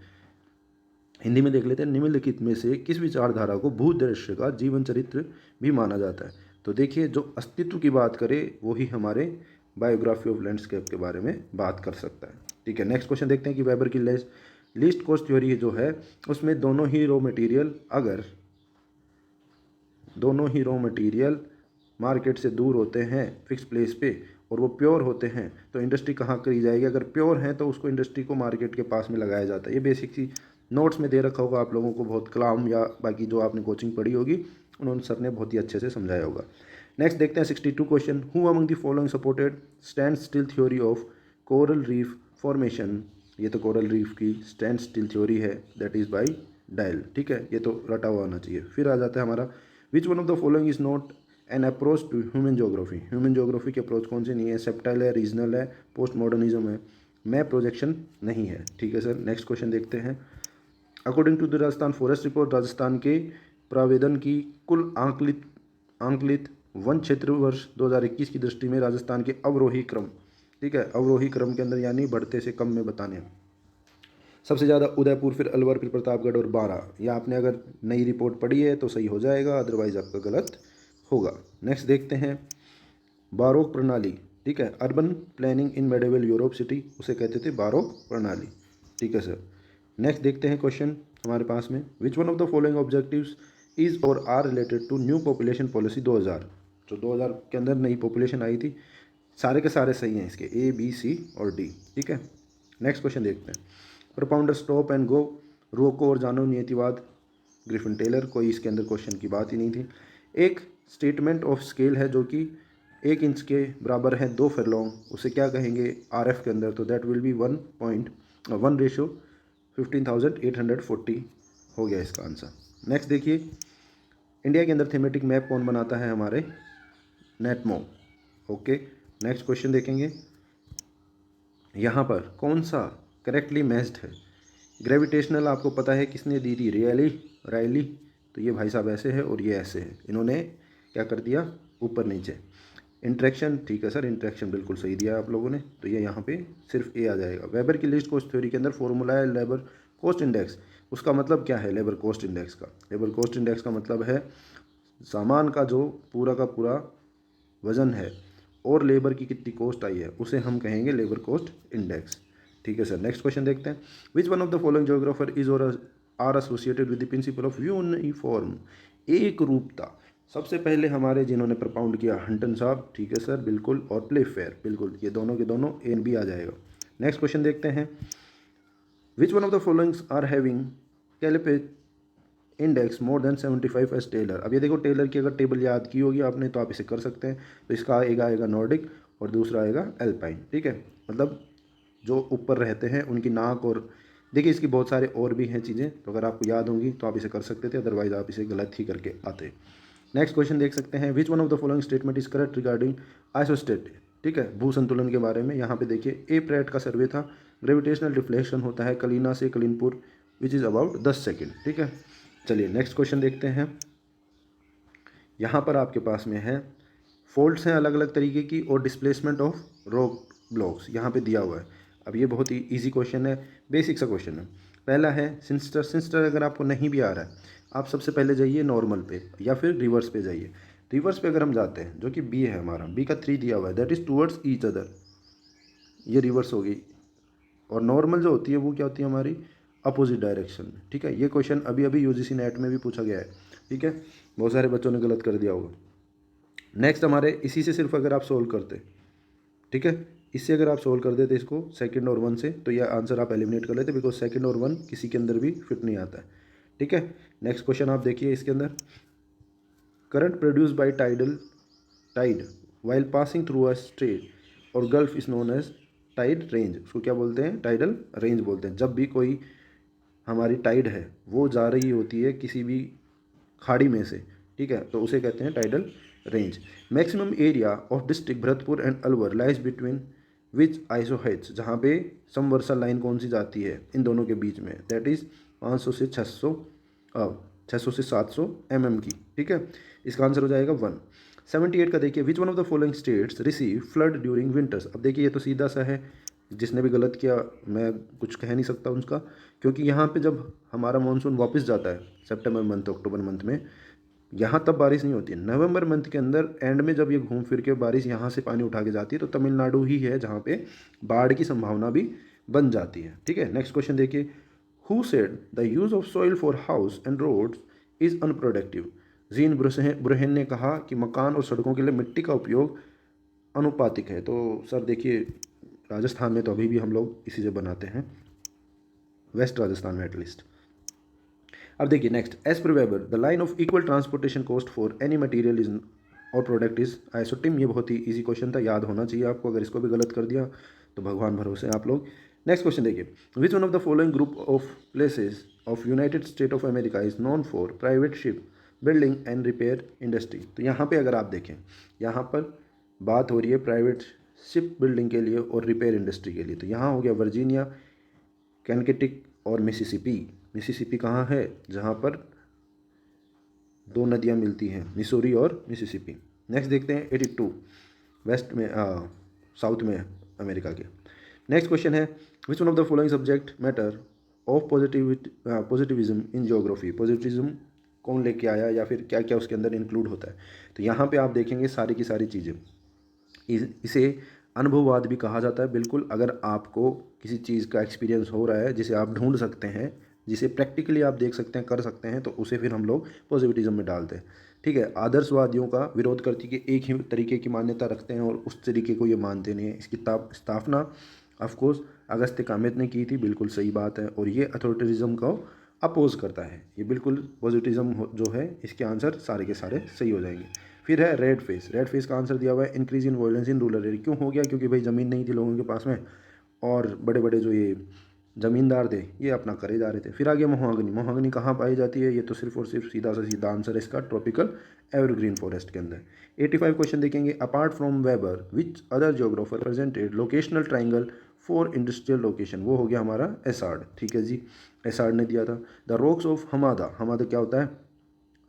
हिंदी में देख लेते हैं, निम्नलिखित में से किस विचारधारा को भूदृश्य का जीवन चरित्र भी माना जाता है। तो देखिए जो अस्तित्व की बात करे वही हमारे बायोग्राफी ऑफ लैंडस्केप के बारे में बात कर सकता है, ठीक है। नेक्स्ट क्वेश्चन देखते हैं कि वेबर की लीस्ट कॉस्ट थ्योरी जो है उसमें दोनों ही रॉ मटेरियल मार्केट से दूर होते हैं फिक्स प्लेस पे और वो प्योर होते हैं, तो इंडस्ट्री कहाँ करी जाएगी। अगर प्योर है तो उसको इंडस्ट्री को मार्केट के पास में लगाया जाता है। ये बेसिक सी नोट्स में दे रखा होगा आप लोगों को, बहुत कलाम या बाकी जो आपने कोचिंग पढ़ी होगी उन्होंने सर ने बहुत ही अच्छे से समझाया होगा। नेक्स्ट देखते हैं 62 question, who among the following supported stand still theory of coral reef formation. ये तो कोरल रीफ की स्टैंड स्टिल थ्योरी है, दैट इज़ बाय डायल, ठीक है, ये तो रटा हुआ होना चाहिए। फिर आ जाता है हमारा which one of the following is not an approach to human geography. Human geography की अप्रोच कौन सी नहीं है, सेप्टाइल है, रीजनल है, पोस्ट मॉडर्निज्म है, मैप प्रोजेक्शन नहीं है, ठीक है सर। नेक्स्ट क्वेश्चन देखते हैं, according to the Rajasthan forest report, Rajasthan के प्रावेदन की कुल आंकलित वन क्षेत्र वर्ष 2021 की दृष्टि में राजस्थान के अवरोही क्रम, ठीक है, अवरोही क्रम के अंदर यानी बढ़ते से कम में बताने, सबसे ज़्यादा उदयपुर, फिर अलवर, फिर प्रतापगढ़ और बारां। या आपने अगर नई रिपोर्ट पढ़ी है तो सही हो जाएगा, अदरवाइज आपका गलत होगा। नेक्स्ट देखते हैं बारोक प्रणाली, ठीक है, urban planning in medieval Europe city, उसे कहते थे बारोक प्रणाली, ठीक है सर। नेक्स्ट देखते हैं क्वेश्चन हमारे पास में, which one of the following objectives is or are related to new population policy 2000। जो 2000 के अंदर नई पॉपुलेशन आई थी, सारे के सारे सही हैं इसके, ए बी सी और डी, ठीक है। नेक्स्ट क्वेश्चन देखते हैं, प्रोपाउंडर स्टॉप एंड गो, रोको और जानो नियतिवाद, ग्रिफिन टेलर, कोई इसके अंदर क्वेश्चन की बात ही नहीं थी। एक स्टेटमेंट ऑफ स्केल है जो कि 1 इंच के बराबर है 2 फरलॉन्ग, उसे क्या कहेंगे आरएफ के अंदर, तो दैट विल बी 1:15,840 हो गया इसका आंसर। नेक्स्ट देखिए, इंडिया के अंदर थीमेटिक मैप कौन बनाता है, हमारे नेटमो, ओके। नेक्स्ट क्वेश्चन देखेंगे, यहाँ पर कौन सा करेक्टली मैच्ड है। ग्रेविटेशनल आपको पता है किसने दी थी, रायली, तो ये भाई साहब ऐसे है और ये ऐसे है, इन्होंने क्या कर दिया ऊपर नीचे। इंट्रैक्शन, ठीक है सर, इंट्रैक्शन बिल्कुल सही दिया आप लोगों ने, तो ये यहाँ पे सिर्फ ए आ जाएगा। वेबर की लिस्ट कॉस्ट थ्योरी के अंदर फॉर्मूला है लेबर कॉस्ट इंडेक्स, उसका मतलब क्या है लेबर कॉस्ट इंडेक्स का। लेबर कॉस्ट इंडेक्स का मतलब है सामान का जो पूरा का पूरा वजन है और लेबर की कितनी कॉस्ट आई है, उसे हम कहेंगे लेबर कॉस्ट इंडेक्स, ठीक है सर। नेक्स्ट क्वेश्चन देखते हैं, which one of the following geographer is or are associated with the principle of uniform, एक रूपता। सबसे पहले हमारे जिन्होंने प्रपाउंड किया हंटन साहब, ठीक है सर बिल्कुल, और प्लेफेयर, बिल्कुल, ये दोनों के दोनों ए एंड बी आ जाएगा। नेक्स्ट क्वेश्चन देखते हैं, which one of the followings are having कैलिपेट index more than 75 as Taylor. अब ये देखो टेलर की अगर टेबल याद की होगी आपने तो आप इसे कर सकते हैं। तो इसका आएगा नॉर्डिक और दूसरा आएगा एल्पाइन, ठीक है, मतलब जो ऊपर रहते हैं उनकी नाक, और देखिए इसकी बहुत सारे और भी हैं चीज़ें, तो अगर आपको याद होंगी तो आप इसे कर सकते थे, अदरवाइज आप इसे गलत ही करके आते। नेक्स्ट क्वेश्चन देख सकते हैं, which one of the following statement is correct regarding isostasy, ठीक है, भू संतुलन के बारे में। यहाँ पे देखिए ए प्रेट का सर्वे था, ग्रेविटेशनल डिफ्लेक्शन होता है कलीना से कलीनपुर विच इज़ अबाउट 10 सेकेंड, ठीक है। चलिए नेक्स्ट क्वेश्चन देखते हैं, यहाँ पर आपके पास में है फोल्ड्स हैं अलग अलग तरीके की और डिस्प्लेसमेंट ऑफ रॉक ब्लॉक्स यहाँ पे दिया हुआ है। अब ये बहुत ही ईजी क्वेश्चन है, बेसिक सा क्वेश्चन है। पहला है सिंस्टर। सिंस्टर अगर आपको नहीं भी आ रहा है, आप सबसे पहले जाइए नॉर्मल पे या फिर रिवर्स पे जाइए। रिवर्स पे अगर हम जाते हैं, जो कि बी है हमारा, बी का 3 दिया हुआ है, that is towards each other, ये रिवर्स होगी। और नॉर्मल जो होती है वो क्या होती है हमारी, अपोजिट डायरेक्शन में। ठीक है, ये क्वेश्चन अभी अभी यूजीसी नेट में भी पूछा गया है। ठीक है, बहुत सारे बच्चों ने गलत कर दिया होगा। नेक्स्ट हमारे इसी से सिर्फ अगर आप सोल्व करते, ठीक है, इससे अगर आप सोल्व कर देते इसको सेकंड और वन से, तो यह आंसर आप एलिमिनेट कर लेते, बिकॉज सेकंड और वन किसी के अंदर भी फिट नहीं आता है। ठीक है, नेक्स्ट क्वेश्चन आप देखिए इसके अंदर, current produce by tide while passing through a strait or gulf is known as tide range. उसको क्या बोलते हैं, टाइडल रेंज बोलते हैं। जब भी कोई हमारी टाइड है वो जा रही होती है किसी भी खाड़ी में से, ठीक है, तो उसे कहते हैं tidal range. Maximum area of district Bharatpur and Alwar lies between which isohyets, जहाँ पे समवर्षा लाइन कौन सी जाती है इन दोनों के बीच में, दैट इज़ 500 से 600 से 700 mm की। ठीक है, इसका आंसर हो जाएगा 1। 78 का देखिए, which one of the following states receive flood during winters. अब देखिए ये तो सीधा सा है, जिसने भी गलत किया मैं कुछ कह नहीं सकता उसका, क्योंकि यहाँ पे जब हमारा मानसून वापस जाता है सितंबर मंथ अक्टूबर मंथ में, यहाँ तब बारिश नहीं होती है। नवंबर मंथ के अंदर एंड में जब ये घूम फिर के बारिश यहाँ से पानी उठा के जाती है, तो तमिलनाडु ही है जहाँ पे बाढ़ की संभावना भी बन जाती है। ठीक है, नेक्स्ट क्वेश्चन देखिए, who said the use of soil for house and roads is unproductive. Jean Brunhes ने कहा कि मकान और सड़कों के लिए मिट्टी का उपयोग अनुपातिक है। तो सर देखिए, राजस्थान में तो अभी भी हम लोग इसी से बनाते हैं, वेस्ट राजस्थान में एटलीस्ट। अब देखिए next, as per Weber the line of equal transportation cost for any material is और प्रोडक्ट इज आइसोटिम। ये बहुत ही इजी क्वेश्चन था, याद होना चाहिए आपको। अगर इसको भी गलत कर दिया तो भगवान भरोसे आप लोग। नेक्स्ट क्वेश्चन देखिए, which one of the following group of places of United state of America is known for private ship building and repair industry. तो यहाँ पे अगर आप देखें, यहाँ पर बात हो रही है प्राइवेट शिप बिल्डिंग के लिए और रिपेयर इंडस्ट्री के लिए। तो यहाँ हो गया वर्जीनिया, कैनकेटिक और मिसिसिपी। मिसिसिपी कहाँ है, जहाँ पर 2 नदियाँ मिलती हैं, मिसूरी और मिसिसिपी। नेक्स्ट देखते हैं 82, वेस्ट में साउथ में अमेरिका के। नेक्स्ट क्वेश्चन है, विच one of the following subject matter of positivism in geography. Positivism कौन लेके आया या फिर क्या क्या उसके अंदर इंक्लूड होता है। तो यहाँ पे आप देखेंगे सारी की सारी चीज़ें, इसे अनुभववाद भी कहा जाता है। बिल्कुल, अगर आपको किसी चीज़ का एक्सपीरियंस हो रहा है जिसे आप ढूंढ सकते हैं, जिसे प्रैक्टिकली आप देख सकते हैं, कर सकते हैं, तो उसे फिर हम लोग पॉजिटिविज्म में डालते हैं। ठीक है, आदर्शवादियों का विरोध करती कि एक ही तरीके की मान्यता रखते हैं और उस तरीके को ये मानते नहीं हैं। इसकी स्थापना ऑफकोर्स अगस्त्य कामेत ने की थी, बिल्कुल सही बात है, और ये अथॉरिटेरिज्म को अपोज करता है। ये बिल्कुल पॉजिटिविज्म जो है, इसके आंसर सारे के सारे सही हो जाएंगे। फिर है रेड फेस। रेड फेस का आंसर दिया हुआ है increase in violence in rural area. क्यों हो गया, क्योंकि भाई ज़मीन नहीं थी लोगों के पास में, और बड़े बड़े जो ये ज़मींदार थे ये अपना करे जा रहे थे। फिर आ गया मोहागनी। मोहागनी कहाँ पाई जाती है, ये तो सिर्फ और सिर्फ सीधा सा सीधा आंसर है इसका, ट्रॉपिकल एवरग्रीन फॉरेस्ट के अंदर। 85 क्वेश्चन देखेंगे, apart from weber which other geographer presented locational triangle for industrial location. वो हो गया हमारा एसार्ड। ठीक है जी, एसार्ड ने दिया था। The rocks of hamada. Hamada क्या होता है,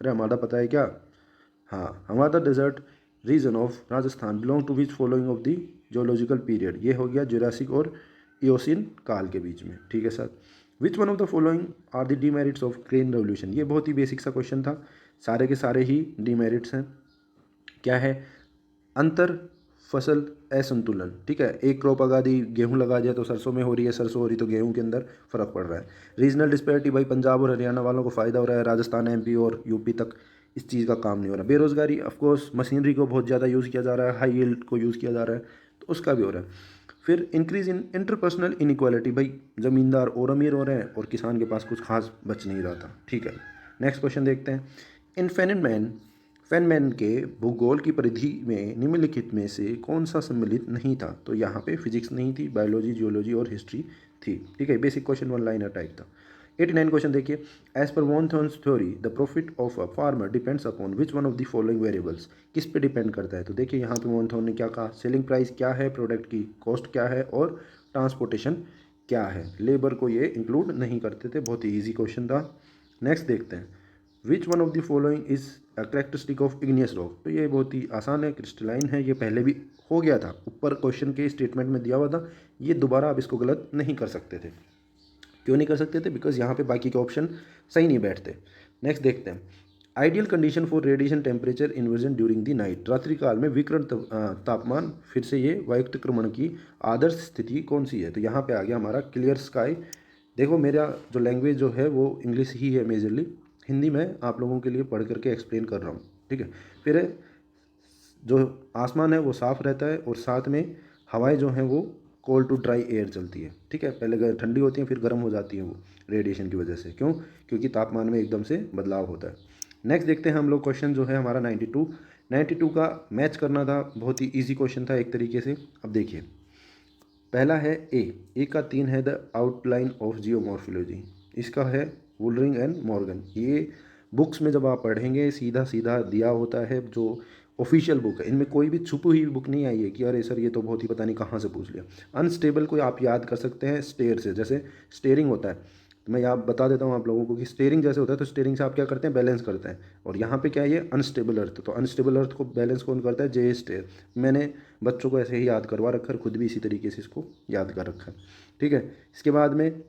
अरे हमादा पता है क्या, हाँ, hamada desert region of Rajasthan belong to which following of the geological period. ये हो गया जुरासिक और इयोसिन काल के बीच में। ठीक है sir, which one of the following are the demerits of green revolution. ये बहुत ही बेसिक सा क्वेश्चन था, सारे के सारे ही डीमेरिट्स हैं। क्या है, अंतर फसल असंतुलन। ठीक है, एक क्रॉप लगा दी, गेहूं लगा दिया तो सरसों में हो रही है, सरसों हो रही तो गेहूं के अंदर फर्क पड़ रहा है। रीजनल डिस्पैरिटी, भाई पंजाब और हरियाणा वालों को फ़ायदा हो रहा है, राजस्थान एमपी और यूपी तक इस चीज़ का काम नहीं हो रहा। बेरोजगारी, ऑफकोर्स मशीनरी को बहुत ज़्यादा यूज़ किया जा रहा है, हाई यील्ड को यूज़ किया जा रहा है, तो उसका भी हो रहा है। फिर इंक्रीज इन इंटरपर्सनल इनइक्वालिटी, भाई ज़मींदार और अमीर हो रहे हैं और किसान के पास कुछ खास बच नहीं रहा था। ठीक है, नेक्स्ट क्वेश्चन देखते हैं, इन फेनमैन के भूगोल की परिधि में निम्नलिखित में से कौन सा सम्मिलित नहीं था। तो यहाँ पे फिजिक्स नहीं थी, बायोलॉजी, जियोलॉजी और हिस्ट्री थी। ठीक है, बेसिक क्वेश्चन, 1 लाइनर टाइप था। 89 क्वेश्चन देखिए, as per von Thunen's theory the profit of a farmer depends upon which one of the following variables. किस पे डिपेंड करता है। तो देखिए यहाँ पे वॉन थॉर्न ने क्या कहा, सेलिंग प्राइस क्या है, प्रोडक्ट की कॉस्ट क्या है, और ट्रांसपोर्टेशन क्या है। लेबर को ये इंक्लूड नहीं करते थे। बहुत ही ईजी क्वेश्चन था। नेक्स्ट देखते हैं, which one of the following is a characteristic of igneous rock. तो ये बहुत ही आसान है, क्रिस्टलाइन है, ये पहले भी हो गया था, ऊपर क्वेश्चन के स्टेटमेंट में दिया हुआ था, ये दोबारा आप इसको गलत नहीं कर सकते थे। क्यों नहीं कर सकते थे? बिकॉज यहाँ पे बाकी के ऑप्शन सही नहीं बैठते। नेक्स्ट देखते हैं, ideal condition for radiation temperature inversion during the night, रात्रि काल में विकिरण तापमान, फिर से ये वायुक्रमण की आदर्श स्थिति कौन सी है? तो यहाँ पे आ गया हमारा क्लियर स्काई। देखो मेरा जो लैंग्वेज जो है वो इंग्लिश ही है मेजरली, हिंदी में आप लोगों के लिए पढ़ करके एक्सप्लेन कर रहा हूँ, ठीक है। फिर जो आसमान है वो साफ़ रहता है और साथ में हवाएं जो हैं वो कोल्ड टू ड्राई एयर चलती है, ठीक है। पहले ठंडी होती हैं फिर गर्म हो जाती हैं वो रेडिएशन की वजह से। क्यों? क्योंकि तापमान में एकदम से बदलाव होता है। नेक्स्ट देखते हैं हम लोग, क्वेश्चन जो है हमारा 92 का मैच करना था, बहुत ही ईजी क्वेश्चन था एक तरीके से। अब देखिए, पहला है ए का 3 है द आउटलाइन ऑफ जियोमॉर्फोलॉजी, इसका है वुलरिंग एंड मॉर्गन। ये बुक्स में जब आप पढ़ेंगे सीधा सीधा दिया होता है, जो ऑफिशियल बुक है, इनमें कोई भी छुपी हुई बुक नहीं आई है कि अरे सर ये तो बहुत ही पता नहीं कहाँ से पूछ लिया। अनस्टेबल को आप याद कर सकते हैं स्टेयर से, जैसे स्टेयरिंग होता है, तो मैं यहाँ बता देता हूँ आप लोगों को कि स्टेयरिंग जैसे होता है, तो स्टेयरिंग से आप क्या करते हैं, बैलेंस करते हैं। और यहाँ पे क्या है, ये अनस्टेबल अर्थ, तो अनस्टेबल अर्थ को बैलेंस कौन करता है, जे स्टेयर। मैंने बच्चों को ऐसे ही याद करवा रखा है, खुद भी इसी तरीके से इसको याद कर रखा है, ठीक है। इसके बाद में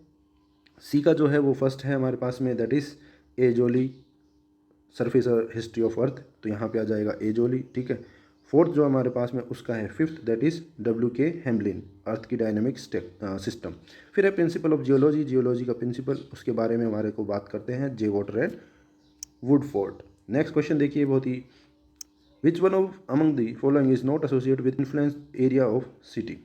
सी का जो है वो फर्स्ट है हमारे पास में, that is a jolly, surface history of earth, तो यहाँ पे आ जाएगा ए जोली, ठीक है। फोर्थ जो हमारे पास में उसका है फिफ्थ, दैट इज़ डब्ल्यू के हेम्बलिन, अर्थ की डायनेमिक सिस्टम। फिर है प्रिंसिपल ऑफ जियोलॉजी, जियोलॉजी का प्रिंसिपल, उसके बारे में हमारे को बात करते हैं J Water and Woodford. Next question देखिए, बहुत ही, which one of among the following is not associated with influence area of city,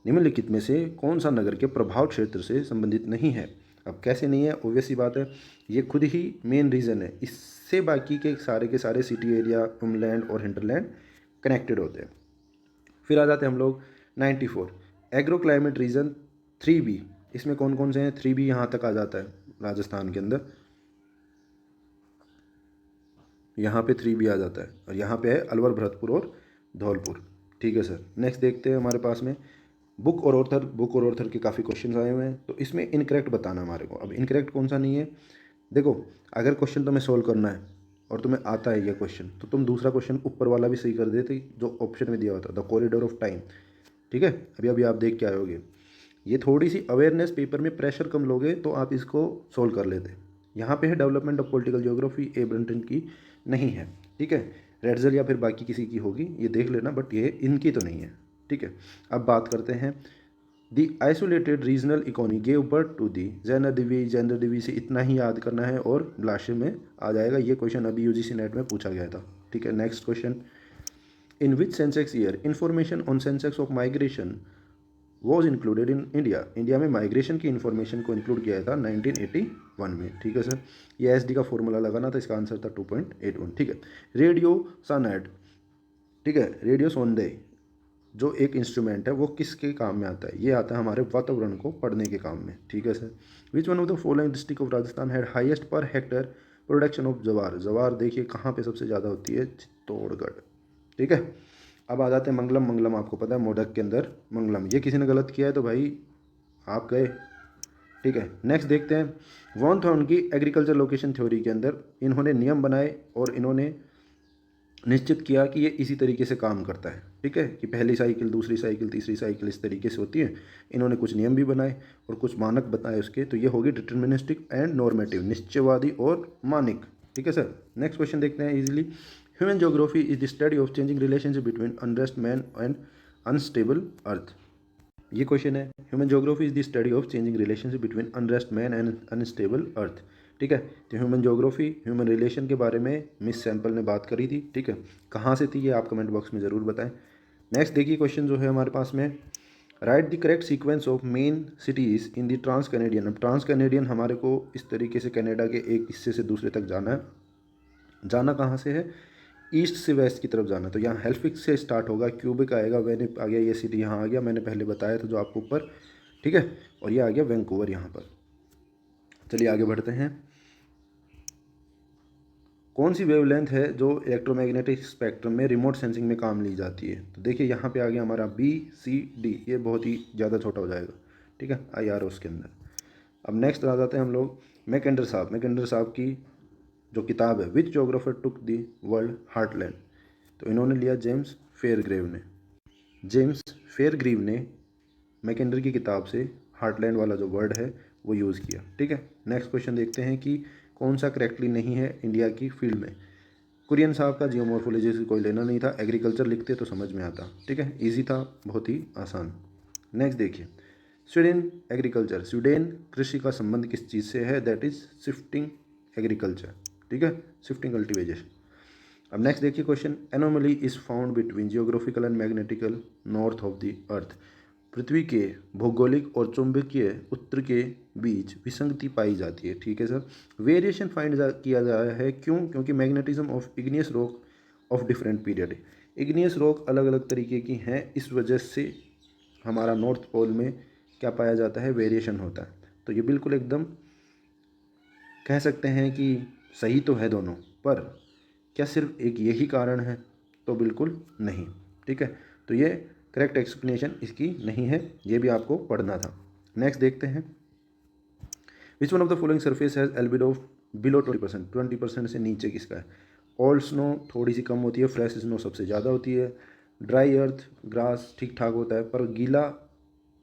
निम्नलिखित में से कौन सा नगर के प्रभाव क्षेत्र से संबंधित नहीं है? अब कैसे नहीं है, ऑब्वियस सी बात है, ये खुद ही मेन रीज़न है, इससे बाकी के सारे सिटी एरिया, उमलैंड और हिंटरलैंड कनेक्टेड होते हैं। फिर आ जाते हैं हम लोग 94, एग्रो क्लाइमेट रीजन 3B, इसमें कौन कौन से हैं? 3B यहाँ तक आ जाता है राजस्थान के अंदर, यहाँ पे 3B आ जाता है, और यहाँ पे है अलवर, भरतपुर और धौलपुर, ठीक है सर। नेक्स्ट देखते हैं हमारे पास में बुक और ऑर्थर के काफ़ी क्वेश्चन आए हुए हैं, तो इसमें इनकरेक्ट बताना हमारे को। अब इनकरेक्ट कौन सा नहीं है, देखो अगर क्वेश्चन तुम्हें सोल्व करना है और तुम्हें आता है ये क्वेश्चन, तो तुम दूसरा क्वेश्चन ऊपर वाला भी सही कर देते जो ऑप्शन में दिया होता, द कॉरिडोर ऑफ टाइम, ठीक है। अभी अभी आप देख के आए, ये थोड़ी सी अवेयरनेस, पेपर में प्रेशर कम लोगे तो आप इसको सोल्व कर लेते। यहाँ पे है development of political geography, A Brunton की नहीं है, ठीक है। रेडजल या फिर बाकी किसी की होगी, ये देख लेना, बट ये इनकी तो नहीं है, ठीक है। अब बात करते हैं, the isolated regional economy gave birth to the genre de vie से इतना ही याद करना है और लास्ट में आ जाएगा। ये क्वेश्चन अभी यूजीसी नेट में पूछा गया था, ठीक है। Next question, in which Sensex year information on Sensex of migration was included in India, India में माइग्रेशन की इन्फॉर्मेशन को इंक्लूड किया था 1981 में, ठीक है सर। ये एसडी का फॉर्मूला लगाना था, इसका आंसर था 2.81, ठीक है। रेडियो सॉनेट, ठीक है, रेडियो सोंदे जो एक इंस्ट्रूमेंट है वो किसके काम में आता है? ये आता है हमारे वातावरण को पढ़ने के काम में, ठीक है sir. Which one of the following district of Rajasthan had highest per hectare production of जवार, जवार देखिए कहाँ पे सबसे ज़्यादा होती है, चित्तौड़गढ़, ठीक है। अब आ जाते हैं मंगलम, मंगलम आपको पता है मोडक के अंदर मंगलम, ये किसी ने गलत किया है तो भाई आप गए, ठीक है। नेक्स्ट देखते हैं, वॉन थॉर्न की एग्रीकल्चर लोकेशन थ्योरी के अंदर इन्होंने नियम बनाए और इन्होंने निश्चित किया कि ये इसी तरीके से काम करता है, ठीक है, कि पहली साइकिल, दूसरी साइकिल, तीसरी साइकिल इस तरीके से होती है। इन्होंने कुछ नियम भी बनाए और कुछ मानक बताए उसके, तो ये होगी डिटर्मिनिस्टिक एंड नॉर्मेटिव, निश्चयवादी और मानिक, ठीक है सर। नेक्स्ट क्वेश्चन देखते हैं easily, human geography is the study of changing relationship between unrest man and unstable earth, ये क्वेश्चन है। Human geography is the study of changing relationship between unrest man and unstable earth, ठीक है। तो human geography, human relation के बारे में miss sample ने बात करी थी, ठीक है। कहाँ से थी ये आप कमेंट बॉक्स में ज़रूर बताएं। नेक्स्ट देखिए क्वेश्चन जो है हमारे पास में, write the correct sequence of main cities in the trans Canadian. अब ट्रांस कैनेडियन हमारे को इस तरीके से कनाडा के एक हिस्से से दूसरे तक जाना है, जाना कहाँ से है, ईस्ट से वेस्ट की तरफ जाना। तो यहाँ हेल्फिक्स से स्टार्ट होगा, क्यूबिक आएगा, मैंने आ गया ये सिटी यहाँ आ गया, मैंने पहले बताया था जो आपको ऊपर, ठीक है। और ये आ गया वैंकूवर यहाँ पर। चलिए आगे बढ़ते हैं, कौन सी वेवलेंथ है जो इलेक्ट्रोमैग्नेटिक स्पेक्ट्रम में रिमोट सेंसिंग में काम ली जाती है? तो देखिए यहाँ पे आ गया हमारा BCD, ये बहुत ही ज़्यादा छोटा हो जाएगा, ठीक है, IR उसके अंदर। अब नेक्स्ट आ जाते हैं हम लोग, मैकेंडर साहब की जो किताब है, which geographer took the world heartland, तो इन्होंने लिया जेम्स फेयरग्रीव ने मैकेंडर की किताब से हार्टलैंड वाला जो वर्ड है वो यूज़ किया। ठीक है, नेक्स्ट क्वेश्चन देखते हैं कि कौन सा करेक्टली नहीं है इंडिया की फील्ड में। कुरियन साहब का जियोमॉर्फोलॉजी से कोई लेना नहीं था, एग्रीकल्चर लिखते तो समझ में आता। ठीक है, इजी था, बहुत ही आसान। नेक्स्ट देखिए, स्वीडन एग्रीकल्चर, स्वीडन कृषि का संबंध किस चीज़ से है, दैट इज शिफ्टिंग एग्रीकल्चर। ठीक है, शिफ्टिंग कल्टिवेशन। अब नेक्स्ट देखिए question, anomaly is found between geographical and magnetical north of the earth. पृथ्वी के भौगोलिक और चुंबकीय उत्तर के बीच विसंगति पाई जाती है। ठीक है सर, वेरिएशन फाइंड किया गया है, क्यों? क्योंकि magnetism of igneous rock of different period, igneous rock अलग अलग तरीके की हैं, इस वजह से हमारा नॉर्थ पोल में क्या पाया जाता है, वेरिएशन होता है। तो ये बिल्कुल एकदम कह सकते हैं कि सही तो है दोनों, पर क्या सिर्फ एक यही कारण है? तो बिल्कुल नहीं। ठीक है, तो ये करेक्ट एक्सप्लेनेशन इसकी नहीं है, ये भी आपको पढ़ना था। नेक्स्ट देखते हैं, which one of the following surface has albedo below 20%, 20% से नीचे किसका है? ओल्ड स्नो थोड़ी सी कम होती है, फ्रेश स्नो सबसे ज़्यादा होती है, ड्राई अर्थ ग्रास ठीक ठाक होता है, पर गीला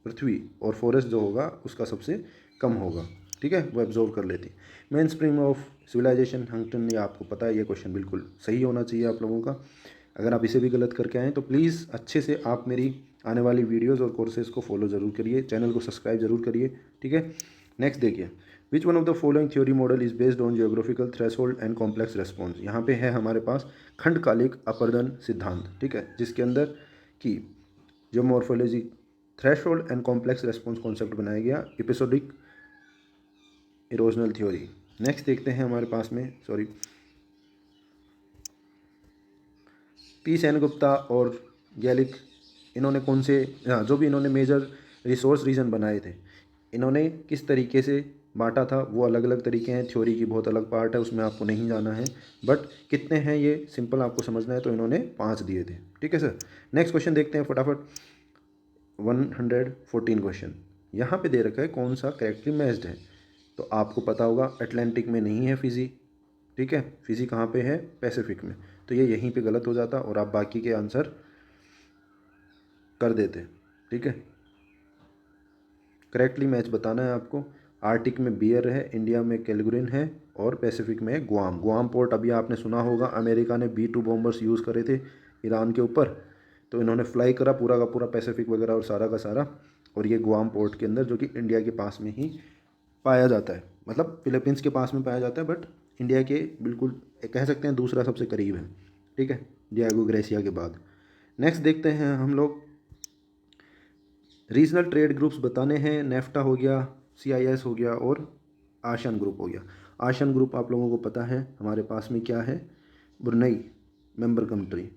पृथ्वी और फॉरेस्ट जो होगा उसका सबसे कम होगा। ठीक है, वो एब्जॉर्व कर लेती है। मेन स्प्रिंग ऑफ सिविलाइजेशन हंगटन, ये आपको पता है, ये क्वेश्चन बिल्कुल सही होना चाहिए आप लोगों का। अगर आप इसे भी गलत करके आएँ तो प्लीज़ अच्छे से आप मेरी आने वाली वीडियोज़ और कोर्सेज़ को फॉलो ज़रूर करिए, चैनल को सब्सक्राइब जरूर करिए। ठीक है, नेक्स्ट देखिए, which one of the following theory model is based on geographical threshold and complex response. यहाँ पे है हमारे पास खंडकालिक अपर्दन सिद्धांत। ठीक है, जिसके अंदर कि geomorphology threshold and complex response concept बनाया गया, एपिसोडिक इरोजनल थ्योरी। नेक्स्ट देखते हैं हमारे पास में, सॉरी, पी सेनगुप्ता और गैलिक, इन्होंने कौन से, हाँ, जो भी इन्होंने मेजर रिसोर्स रीजन बनाए थे, इन्होंने किस तरीके से बांटा था, वो अलग अलग तरीके हैं, थ्योरी की बहुत अलग पार्ट है, उसमें आपको नहीं जाना है, बट कितने हैं ये सिंपल आपको समझना है, तो इन्होंने 5 दिए थे। ठीक है सर, नेक्स्ट क्वेश्चन देखते हैं फटाफट। 114 क्वेश्चन यहाँ पे दे रखा है, कौन सा करेक्टली मैच्ड है? तो आपको पता होगा अटलांटिक में नहीं है फिजी। ठीक है, फिजी कहाँ पे है? पैसिफिक में। तो ये यहीं पे गलत हो जाता और आप बाकी के आंसर कर देते। ठीक है, करेक्टली मैच बताना है आपको। आर्टिक में बियर है, इंडिया में कैलगुरिन है, और पैसिफिक में है गुआम। गुआम पोर्ट अभी आपने सुना होगा, अमेरिका ने B-2 बॉम्बर्स यूज़ करे थे ईरान के ऊपर, तो इन्होंने फ्लाई करा पूरा का पूरा पैसिफिक वगैरह और सारा का सारा, और ये गुआम पोर्ट के अंदर, जो कि इंडिया के पास में ही पाया जाता है, मतलब फिलीपींस के पास में पाया जाता है, बट इंडिया के बिल्कुल कह सकते हैं दूसरा सबसे करीब है। ठीक है, डियागो ग्रेसिया के बाद। नेक्स्ट देखते हैं हम लोग, रीजनल ट्रेड ग्रुप्स बताने हैं। नेफ्टा हो गया, CIS हो गया, और आशियान ग्रुप हो गया। आशियान ग्रुप आप लोगों को पता है हमारे पास में क्या है, ब्रुनई मेंबर कंट्री।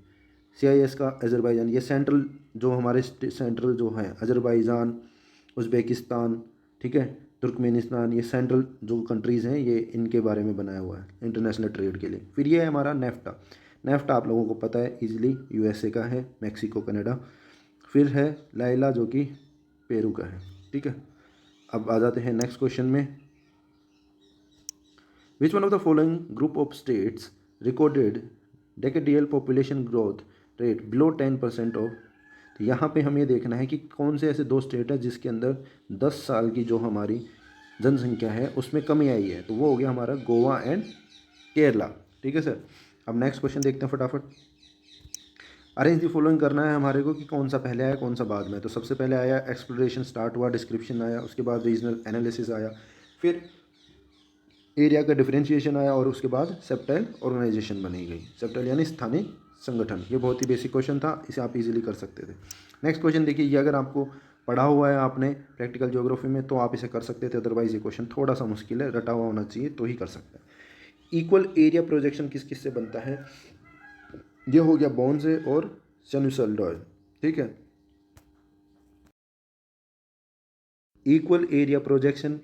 CIS का अजरबैजान, ये सेंट्रल जो हमारे सेंट्रल जो है, अजरबैजान, उज़्बेकिस्तान, ठीक है, तुर्कमेनिस्तान, ये सेंट्रल जो कंट्रीज़ हैं, ये इनके बारे में बनाया हुआ है इंटरनेशनल ट्रेड के लिए। फिर ये है हमारा नेफ्टा। नेफ्टा आप लोगों को पता है इजीली, USA का है, मैक्सिको, कनाडा। फिर है लाइला, जो कि पेरू का है। ठीक है, अब आ जाते हैं नेक्स्ट क्वेश्चन में, which one of the following group of states recorded decadal population growth rate below 10% of. तो यहाँ पे हमें देखना है कि कौन से ऐसे 2 स्टेट है जिसके अंदर 10 साल की जो हमारी जनसंख्या है उसमें कमी आई है, तो वो हो गया हमारा गोवा एंड केरला। ठीक है सर, अब नेक्स्ट क्वेश्चन देखते हैं फटाफट। अरेंज दी फॉलोइंग करना है हमारे को कि कौन सा पहले आया कौन सा बाद में। तो सबसे पहले आया एक्सप्लोरेशन स्टार्ट हुआ, डिस्क्रिप्शन आया, उसके बाद रीजनल एनालिसिस आया, फिर एरिया का डिफरेंशिएशन आया, और उसके बाद सेप्टाइल ऑर्गेनाइजेशन बनी गई। सेप्टाइल यानी स्थानीय संगठन। ये बहुत ही बेसिक क्वेश्चन था, इसे आप इजीली कर सकते थे। नेक्स्ट क्वेश्चन देखिए, ये अगर आपको पढ़ा हुआ है आपने प्रैक्टिकल ज्योग्राफी में तो आप इसे कर सकते थे, अदरवाइज ये क्वेश्चन थोड़ा सा मुश्किल है, रटा हुआ होना चाहिए तो ही कर सकते हैं। इक्वल एरिया प्रोजेक्शन किस किस से बनता है? ये हो गया बोन से और सिनुसॉइडल। ठीक है, इक्वल एरिया प्रोजेक्शन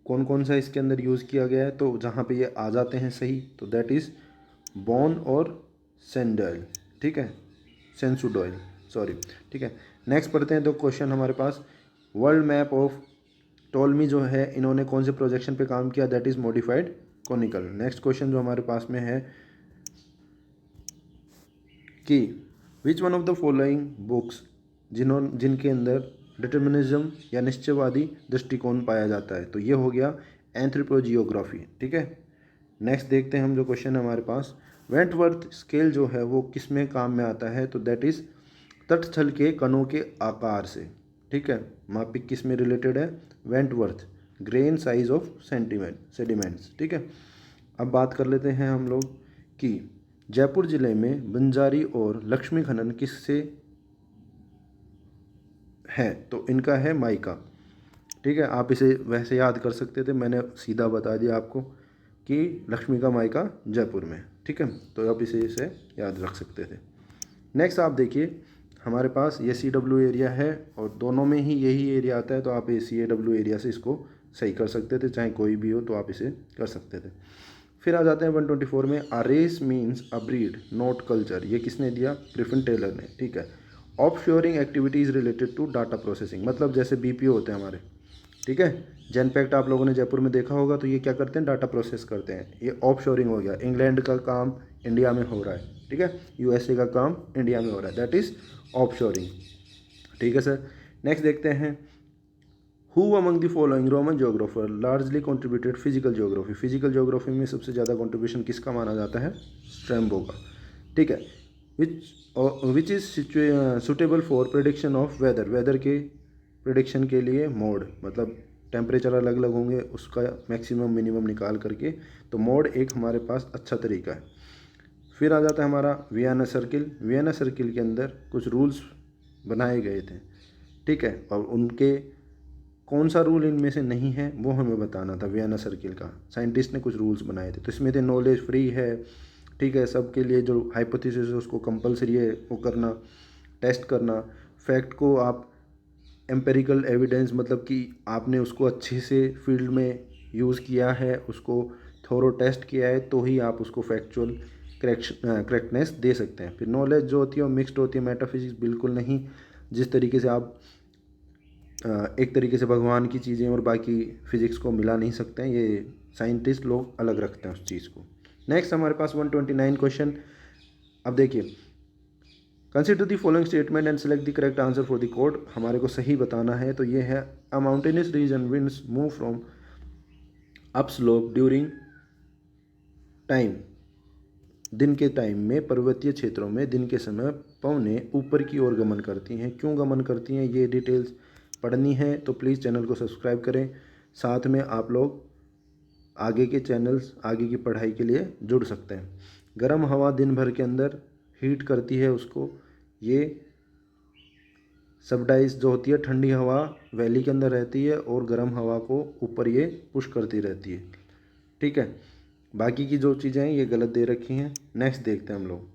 कौन कौन सा इसके अंदर यूज़ किया गया है? तो जहाँ पे ये आ जाते हैं सही, तो दैट इज़ बॉन और सेंडल। ठीक है, सेंसुडॉयल, सॉरी। ठीक है, नेक्स्ट पढ़ते हैं। तो क्वेश्चन हमारे पास, वर्ल्ड मैप ऑफ टोलमी जो है, इन्होंने कौन से प्रोजेक्शन पे काम किया? That is modified conical. Next question जो हमारे पास में है कि which one of the following books जिनके अंदर डिटर्मिनिज्म या निश्चयवादी दृष्टिकोण पाया जाता है। तो ये हो गया एंथ्रोपोजियोग्राफी। ठीक है, नेक्स्ट देखते हैं हम जो क्वेश्चन है हमारे पास। वेंटवर्थ स्केल जो है वो किस में काम में आता है, तो दैट इज़ तटस्थल के कणों के आकार से। ठीक है, मापिक किस में रिलेटेड है, Wentworth grain size of sediments. ठीक है, अब बात कर लेते हैं हम लोग कि जयपुर जिले में बंजारी और लक्ष्मी खनन किससे है, तो इनका है माइका। ठीक है, आप इसे वैसे याद कर सकते थे, मैंने सीधा बता दिया आपको कि लक्ष्मी का माइका जयपुर में। ठीक है, तो आप इसे याद रख सकते थे। नेक्स्ट आप देखिए हमारे पास ये CW एरिया है और दोनों में ही यही एरिया आता है, तो आप ये CAW एरिया से इसको सही कर सकते थे, चाहे कोई भी हो तो आप इसे कर सकते थे। फिर आ जाते हैं 124 में, a race means a breed not culture. ये किसने दिया, ग्रिफिन टेलर ने। ठीक है, offshoring activities related to data processing, मतलब जैसे BPO होते हैं हमारे। ठीक है, जनपैक्ट आप लोगों ने जयपुर में देखा होगा, तो ये क्या करते हैं, डाटा प्रोसेस करते हैं। ये ऑफशोरिंग हो गया, इंग्लैंड का काम इंडिया में हो रहा है। ठीक है, USA का काम इंडिया में हो रहा है, दैट इज़ ऑफशोरिंग। ठीक है सर, नेक्स्ट देखते हैं, who among the following Roman geographer largely contributed physical geography. Physical geography में सबसे ज़्यादा कंट्रीब्यूशन किसका माना जाता है, स्ट्रैम्बो का। ठीक है, which is suitable for prediction of weather. Weather के प्रेडिक्शन के लिए मोड, मतलब टेम्परेचर अलग अलग होंगे, उसका मैक्सिमम मिनिमम निकाल करके, तो मोड एक हमारे पास अच्छा तरीका है। फिर आ जाता है हमारा वियना सर्किल। वियना सर्किल के अंदर कुछ रूल्स बनाए गए थे। ठीक है, और उनके कौन सा रूल इनमें से नहीं है वो हमें बताना था। वियना सर्किल का साइंटिस्ट ने कुछ रूल्स बनाए थे, तो इसमें थे नॉलेज फ्री है। ठीक है, सबके लिए जो हाइपोथेसिस है उसको कंपलसरी है वो करना, टेस्ट करना, फैक्ट को आप एम्पेरिकल एविडेंस, मतलब कि आपने उसको अच्छे से फील्ड में यूज़ किया है, उसको थोरो टेस्ट किया है, तो ही आप उसको फैक्चुअल करेक्टनेस दे सकते हैं। फिर नॉलेज जो होती है वो मिक्सड होती है, मेटाफिजिक्स बिल्कुल नहीं। जिस तरीके से आप एक तरीके से भगवान की चीज़ें और बाकी फिजिक्स को मिला नहीं सकते हैं, ये साइंटिस्ट लोग अलग रखते हैं उस चीज़ को। नेक्स्ट हमारे पास 129 क्वेश्चन। अब देखिए, consider the following statement and select the correct answer for the code. हमारे को सही बताना है, तो ये है, a mountainous region winds move from up slope during time. दिन के टाइम में पर्वतीय क्षेत्रों में दिन के समय पवनें ऊपर की ओर गमन करती हैं। क्यों गमन करती हैं, ये डिटेल्स पढ़नी है तो प्लीज़ चैनल को सब्सक्राइब करें। साथ में आप लोग आगे के चैनल्स, आगे की पढ़ाई के लिए जुड़ सकते हैं। गर्म हवा दिन भर के अंदर हीट करती है उसको, ये सबडाइस जो होती है, ठंडी हवा वैली के अंदर रहती है और गर्म हवा को ऊपर ये पुश करती रहती है। ठीक है, बाकी की जो चीज़ें हैं ये गलत दे रखी हैं। नेक्स्ट देखते हैं हम लोग,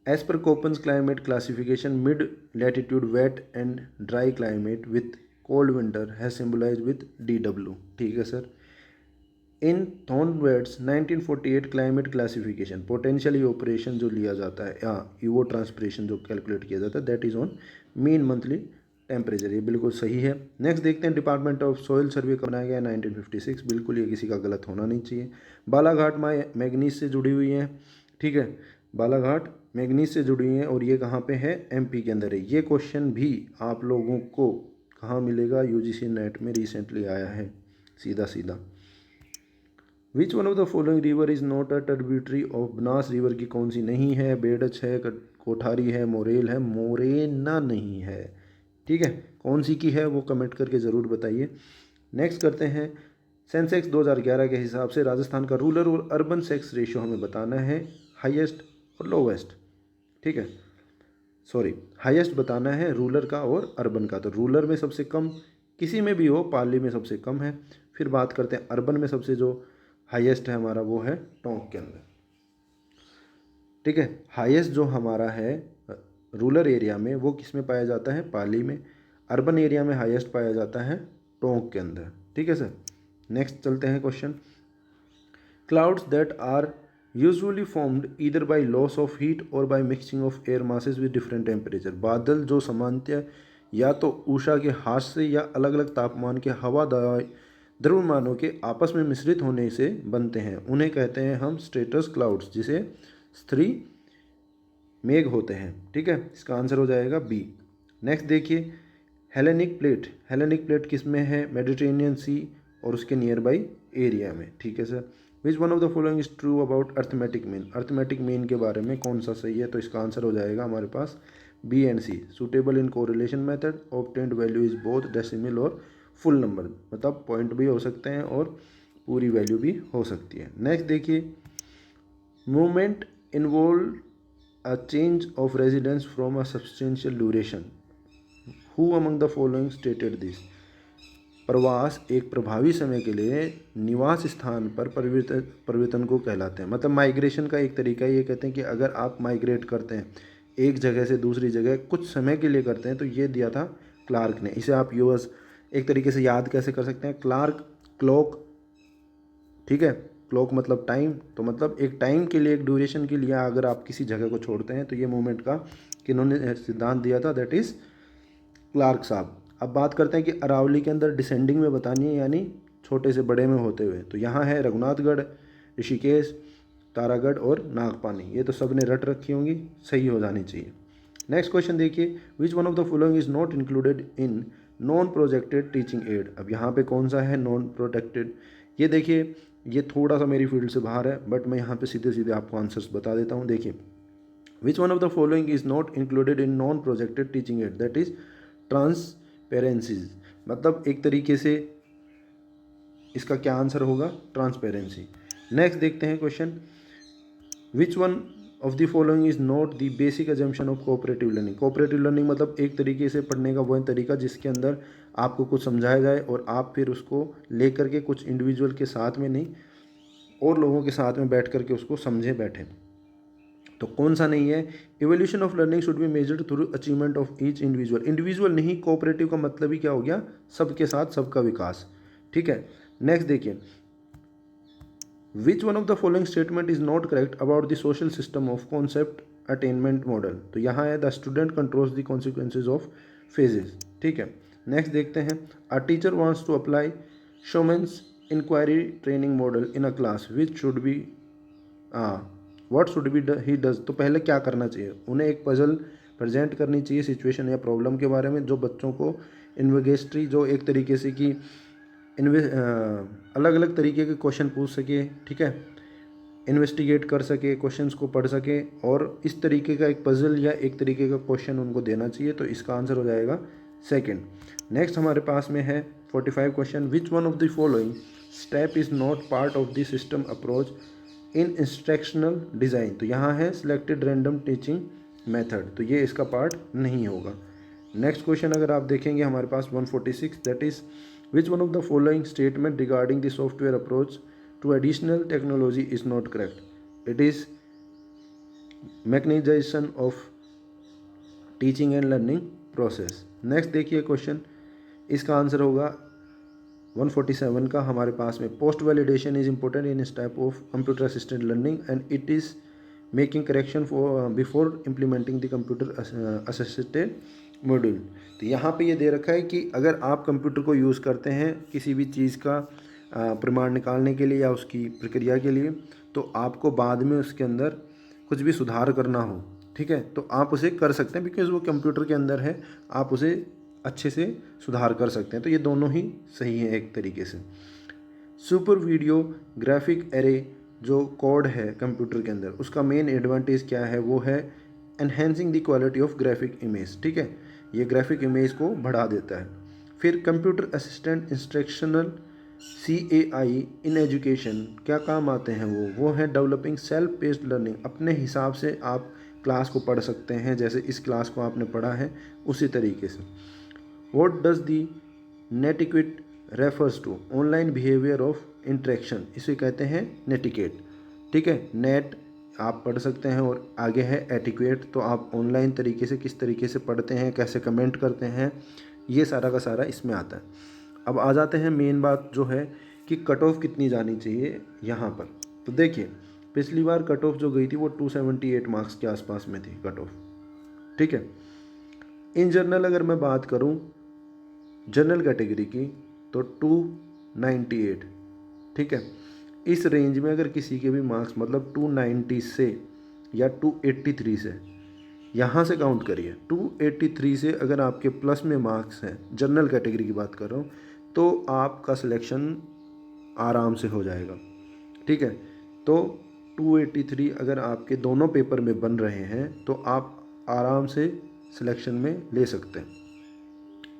एज पर Koppen's climate classification mid latitude wet and dry climate with cold winter है सिम्बलाइज विथ DW। ठीक है sir, in Thornthwaite's 1948 climate classification potential evaporation जो लिया जाता है या इवो ट्रांसपिरेशन जो कैलकुलेट किया जाता है, that is on mean monthly temperature. ये बिल्कुल सही है। नेक्स्ट देखते हैं, डिपार्टमेंट ऑफ सॉइल सर्वे कब बनाया गया है, 1956। बिल्कुल ये किसी का गलत होना नहीं चाहिए। बालाघाट मैग्नीज से जुड़ी हुई है। ठीक है, बालाघाट मैग्नीज से जुड़ी हुई है और ये कहाँ पे है, MP के अंदर है। ये क्वेश्चन भी आप लोगों को कहाँ मिलेगा, UGC नेट में रिसेंटली आया है, सीधा सीधा। विच one of the following river is not a tributary of Banas river की कौन सी नहीं है, बेडच है, कोठारी है, मोरेल है, मोरेना नहीं है। ठीक है, कौन सी की है वो कमेंट करके ज़रूर बताइए। नेक्स्ट करते हैं, सेंसेक्स 2011 के हिसाब से राजस्थान का रूरल और अर्बन सेक्स रेशियो हमें बताना है, हाईएस्ट और लोवेस्ट। ठीक है, सॉरी, हाईएस्ट बताना है रूरल का और अर्बन का। तो रूरल में सबसे कम, किसी में भी हो, पाली में सबसे कम है। फिर बात करते हैं अर्बन में सबसे जो हाईएस्ट है हमारा, वो है टोंक के अंदर। ठीक है, हाईएस्ट जो हमारा है रूरल एरिया में वो किस में पाया जाता है, पाली में। अर्बन एरिया में हाईएस्ट पाया जाता है टोंक के अंदर। ठीक है सर, नेक्स्ट चलते हैं question, clouds that are usually formed either by loss of heat और by mixing of air masses with different temperature. बादल जो सामान्यतः या तो ऊषा के हाथ से या अलग अलग तापमान के हवा द्रव्यमानों के आपस में मिश्रित होने से बनते हैं, उन्हें कहते हैं हम स्ट्रेटस क्लाउड्स, जिसे स्तरी मेघ होते हैं। ठीक है, इसका आंसर हो जाएगा B। नेक्स्ट देखिए हेलेनिक प्लेट किस में है, मेडिटेरेनियन सी और उसके नियर बाई एरिया में, ठीक है sir. Which one of the following is true about arithmetic mean, arithmetic mean के बारे में कौन सा सही है, तो इसका आंसर हो जाएगा हमारे पास B and C. Suitable in correlation method, obtained value is both decimal और फुल नंबर, मतलब पॉइंट भी हो सकते हैं और पूरी वैल्यू भी हो सकती है। नेक्स्ट देखिए, movement involve a change of residence from a substantial duration, who among the following stated this, प्रवास एक प्रभावी समय के लिए निवास स्थान पर परिवर्तन को कहलाते हैं। मतलब माइग्रेशन का एक तरीका ये कहते हैं कि अगर आप माइग्रेट करते हैं एक जगह से दूसरी जगह कुछ समय के लिए करते हैं, तो ये दिया था क्लार्क ने। इसे आप यूएस एक तरीके से याद कैसे कर सकते हैं, क्लार्क क्लॉक, ठीक है, क्लॉक मतलब टाइम, तो मतलब एक टाइम के लिए एक ड्यूरेशन के लिए अगर आप किसी जगह को छोड़ते हैं तो ये मूवमेंट का किन्होंने सिद्धांत दिया था, दैट इज़ क्लार्क साहब। अब बात करते हैं कि अरावली के अंदर डिसेंडिंग में बतानी है, यानी छोटे से बड़े में होते हुए, तो यहाँ है रघुनाथगढ़, ऋषिकेश, तारागढ़ और नागपानी, ये तो सब ने रट रखी होंगी, सही हो जानी चाहिए। नेक्स्ट क्वेश्चन देखिए, which one of the following is not included in non projected teaching add. अब यहाँ पे कौन सा है नॉन प्रोटेक्टेड, ये देखिए ये थोड़ा सा मेरी फील्ड से बाहर है, बट मैं यहाँ पे सीधे सीधे आपको आंसर्स बता देता हूँ। देखिए, which one of the following is not included in non projected teaching aid, that is transparencies, मतलब एक तरीके से इसका क्या आंसर होगा, ट्रांसपेरेंसी। नेक्स्ट देखते हैं question, which one of the following is not the basic assumption of cooperative learning. Cooperative learning मतलब एक तरीके से पढ़ने का वह तरीका जिसके अंदर आपको कुछ समझाया जाए और आप फिर उसको लेकर के कुछ इंडिविजुअल के साथ में नहीं और लोगों के साथ में बैठ करके उसको समझे बैठे, तो कौन सा नहीं है। Evolution of learning should be measured through achievement of each individual, individual नहीं, कोऑपरेटिव का मतलब ही क्या हो गया, सबके साथ सबका विकास, ठीक है। नेक्स्ट देखिए, which one of the following statement is not correct about the social system of concept attainment model, तो यहाँ है the student controls the consequences of phases, ठीक है। नेक्स्ट देखते हैं, a teacher wants to apply Suchman's inquiry training model in a class, which should be what should be he does, तो पहले क्या करना चाहिए, उन्हें एक पजल प्रेजेंट करनी चाहिए सिचुएशन या प्रॉब्लम के बारे में, जो बच्चों को इन्वेस्ट्री, जो एक तरीके से कि अलग अलग तरीके के क्वेश्चन पूछ सके, ठीक है, इन्वेस्टिगेट कर सके, क्वेश्चंस को पढ़ सके, और इस तरीके का एक पजल या एक तरीके का क्वेश्चन उनको देना चाहिए, तो इसका आंसर हो जाएगा सेकंड। नेक्स्ट हमारे पास में है 45 question, which one of the following step is not part of the system approach in instructional design, तो यहाँ है सिलेक्टेड रैंडम टीचिंग मेथड, तो ये इसका पार्ट नहीं होगा। नेक्स्ट क्वेश्चन अगर आप देखेंगे हमारे पास 146, that is which one of the following statement regarding the software approach to educational technology is not correct, it is mechanization of teaching and learning process. Next देखिए क्वेश्चन, इसका answer होगा 147 का हमारे पास में, post validation is important in step of computer assisted learning and it is making correction for before implementing the computer assisted module, तो यहाँ पे ये दे रखा है कि अगर आप कंप्यूटर को यूज़ करते हैं किसी भी चीज़ का प्रमाण निकालने के लिए या उसकी प्रक्रिया के लिए, तो आपको बाद में उसके अंदर कुछ भी सुधार करना हो, ठीक है, तो आप उसे कर सकते हैं, बिकॉज वो कंप्यूटर के अंदर है, आप उसे अच्छे से सुधार कर सकते हैं, तो ये दोनों ही सही है एक तरीके से। सुपर वीडियो ग्राफिक एरे जो कोड है कंप्यूटर के अंदर, उसका मेन एडवांटेज क्या है, वो है enhancing the quality of graphic image, ठीक है, ये ग्राफिक इमेज को बढ़ा देता है। फिर computer assistant instructional CAI in education क्या काम आते हैं, वो है डेवलपिंग सेल्फ पेस्ड लर्निंग, अपने हिसाब से आप क्लास को पढ़ सकते हैं, जैसे इस क्लास को आपने पढ़ा है उसी तरीके से। What does the netiquette refers to, online behaviour of interaction, इसे कहते हैं नेटिकेट, ठीक है। नेट आप पढ़ सकते हैं और आगे है एटिक्वेट, तो आप ऑनलाइन तरीके से किस तरीके से पढ़ते हैं, कैसे कमेंट करते हैं, ये सारा का सारा इसमें आता है। अब आ जाते हैं मेन बात जो है कि कट ऑफ कितनी जानी चाहिए यहाँ पर, तो देखिए पिछली बार कट ऑफ जो गई थी वो 278 मार्क्स के आसपास में थी कट ऑफ, ठीक है। इन जनरल अगर मैं बात करूँ जनरल कैटेगरी की तो 298, ठीक है। इस रेंज में अगर किसी के भी मार्क्स मतलब 290 से या 283 से यहाँ से काउंट करिए। 283 से अगर आपके प्लस में मार्क्स हैं, जनरल कैटेगरी की बात कर रहा हूँ, तो आपका सिलेक्शन आराम से हो जाएगा। ठीक है, तो 283 अगर आपके दोनों पेपर में बन रहे हैं तो आप आराम से सिलेक्शन में ले सकते हैं,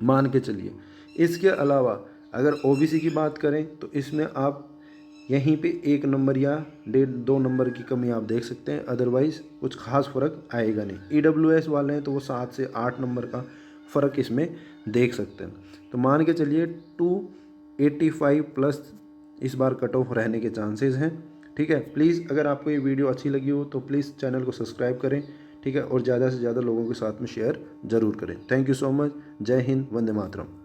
मान के चलिए। इसके अलावा अगर ओबीसी की बात करें तो इसमें आप यहीं पे 1 नंबर या 1.5-2 नंबर की कमी आप देख सकते हैं, अदरवाइज़ कुछ खास फ़र्क आएगा नहीं। ईडब्ल्यूएस वाले हैं तो वो 7 से 8 नंबर का फ़र्क इसमें देख सकते हैं। तो मान के चलिए 285 प्लस इस बार कट ऑफ रहने के चांसेस हैं। ठीक है, प्लीज़ अगर आपको ये वीडियो अच्छी लगी हो तो प्लीज़ चैनल को सब्सक्राइब करें। ठीक है, और ज़्यादा से ज़्यादा लोगों के साथ में शेयर ज़रूर करें। Thank you so much. जय हिंद, वंदे मातरम।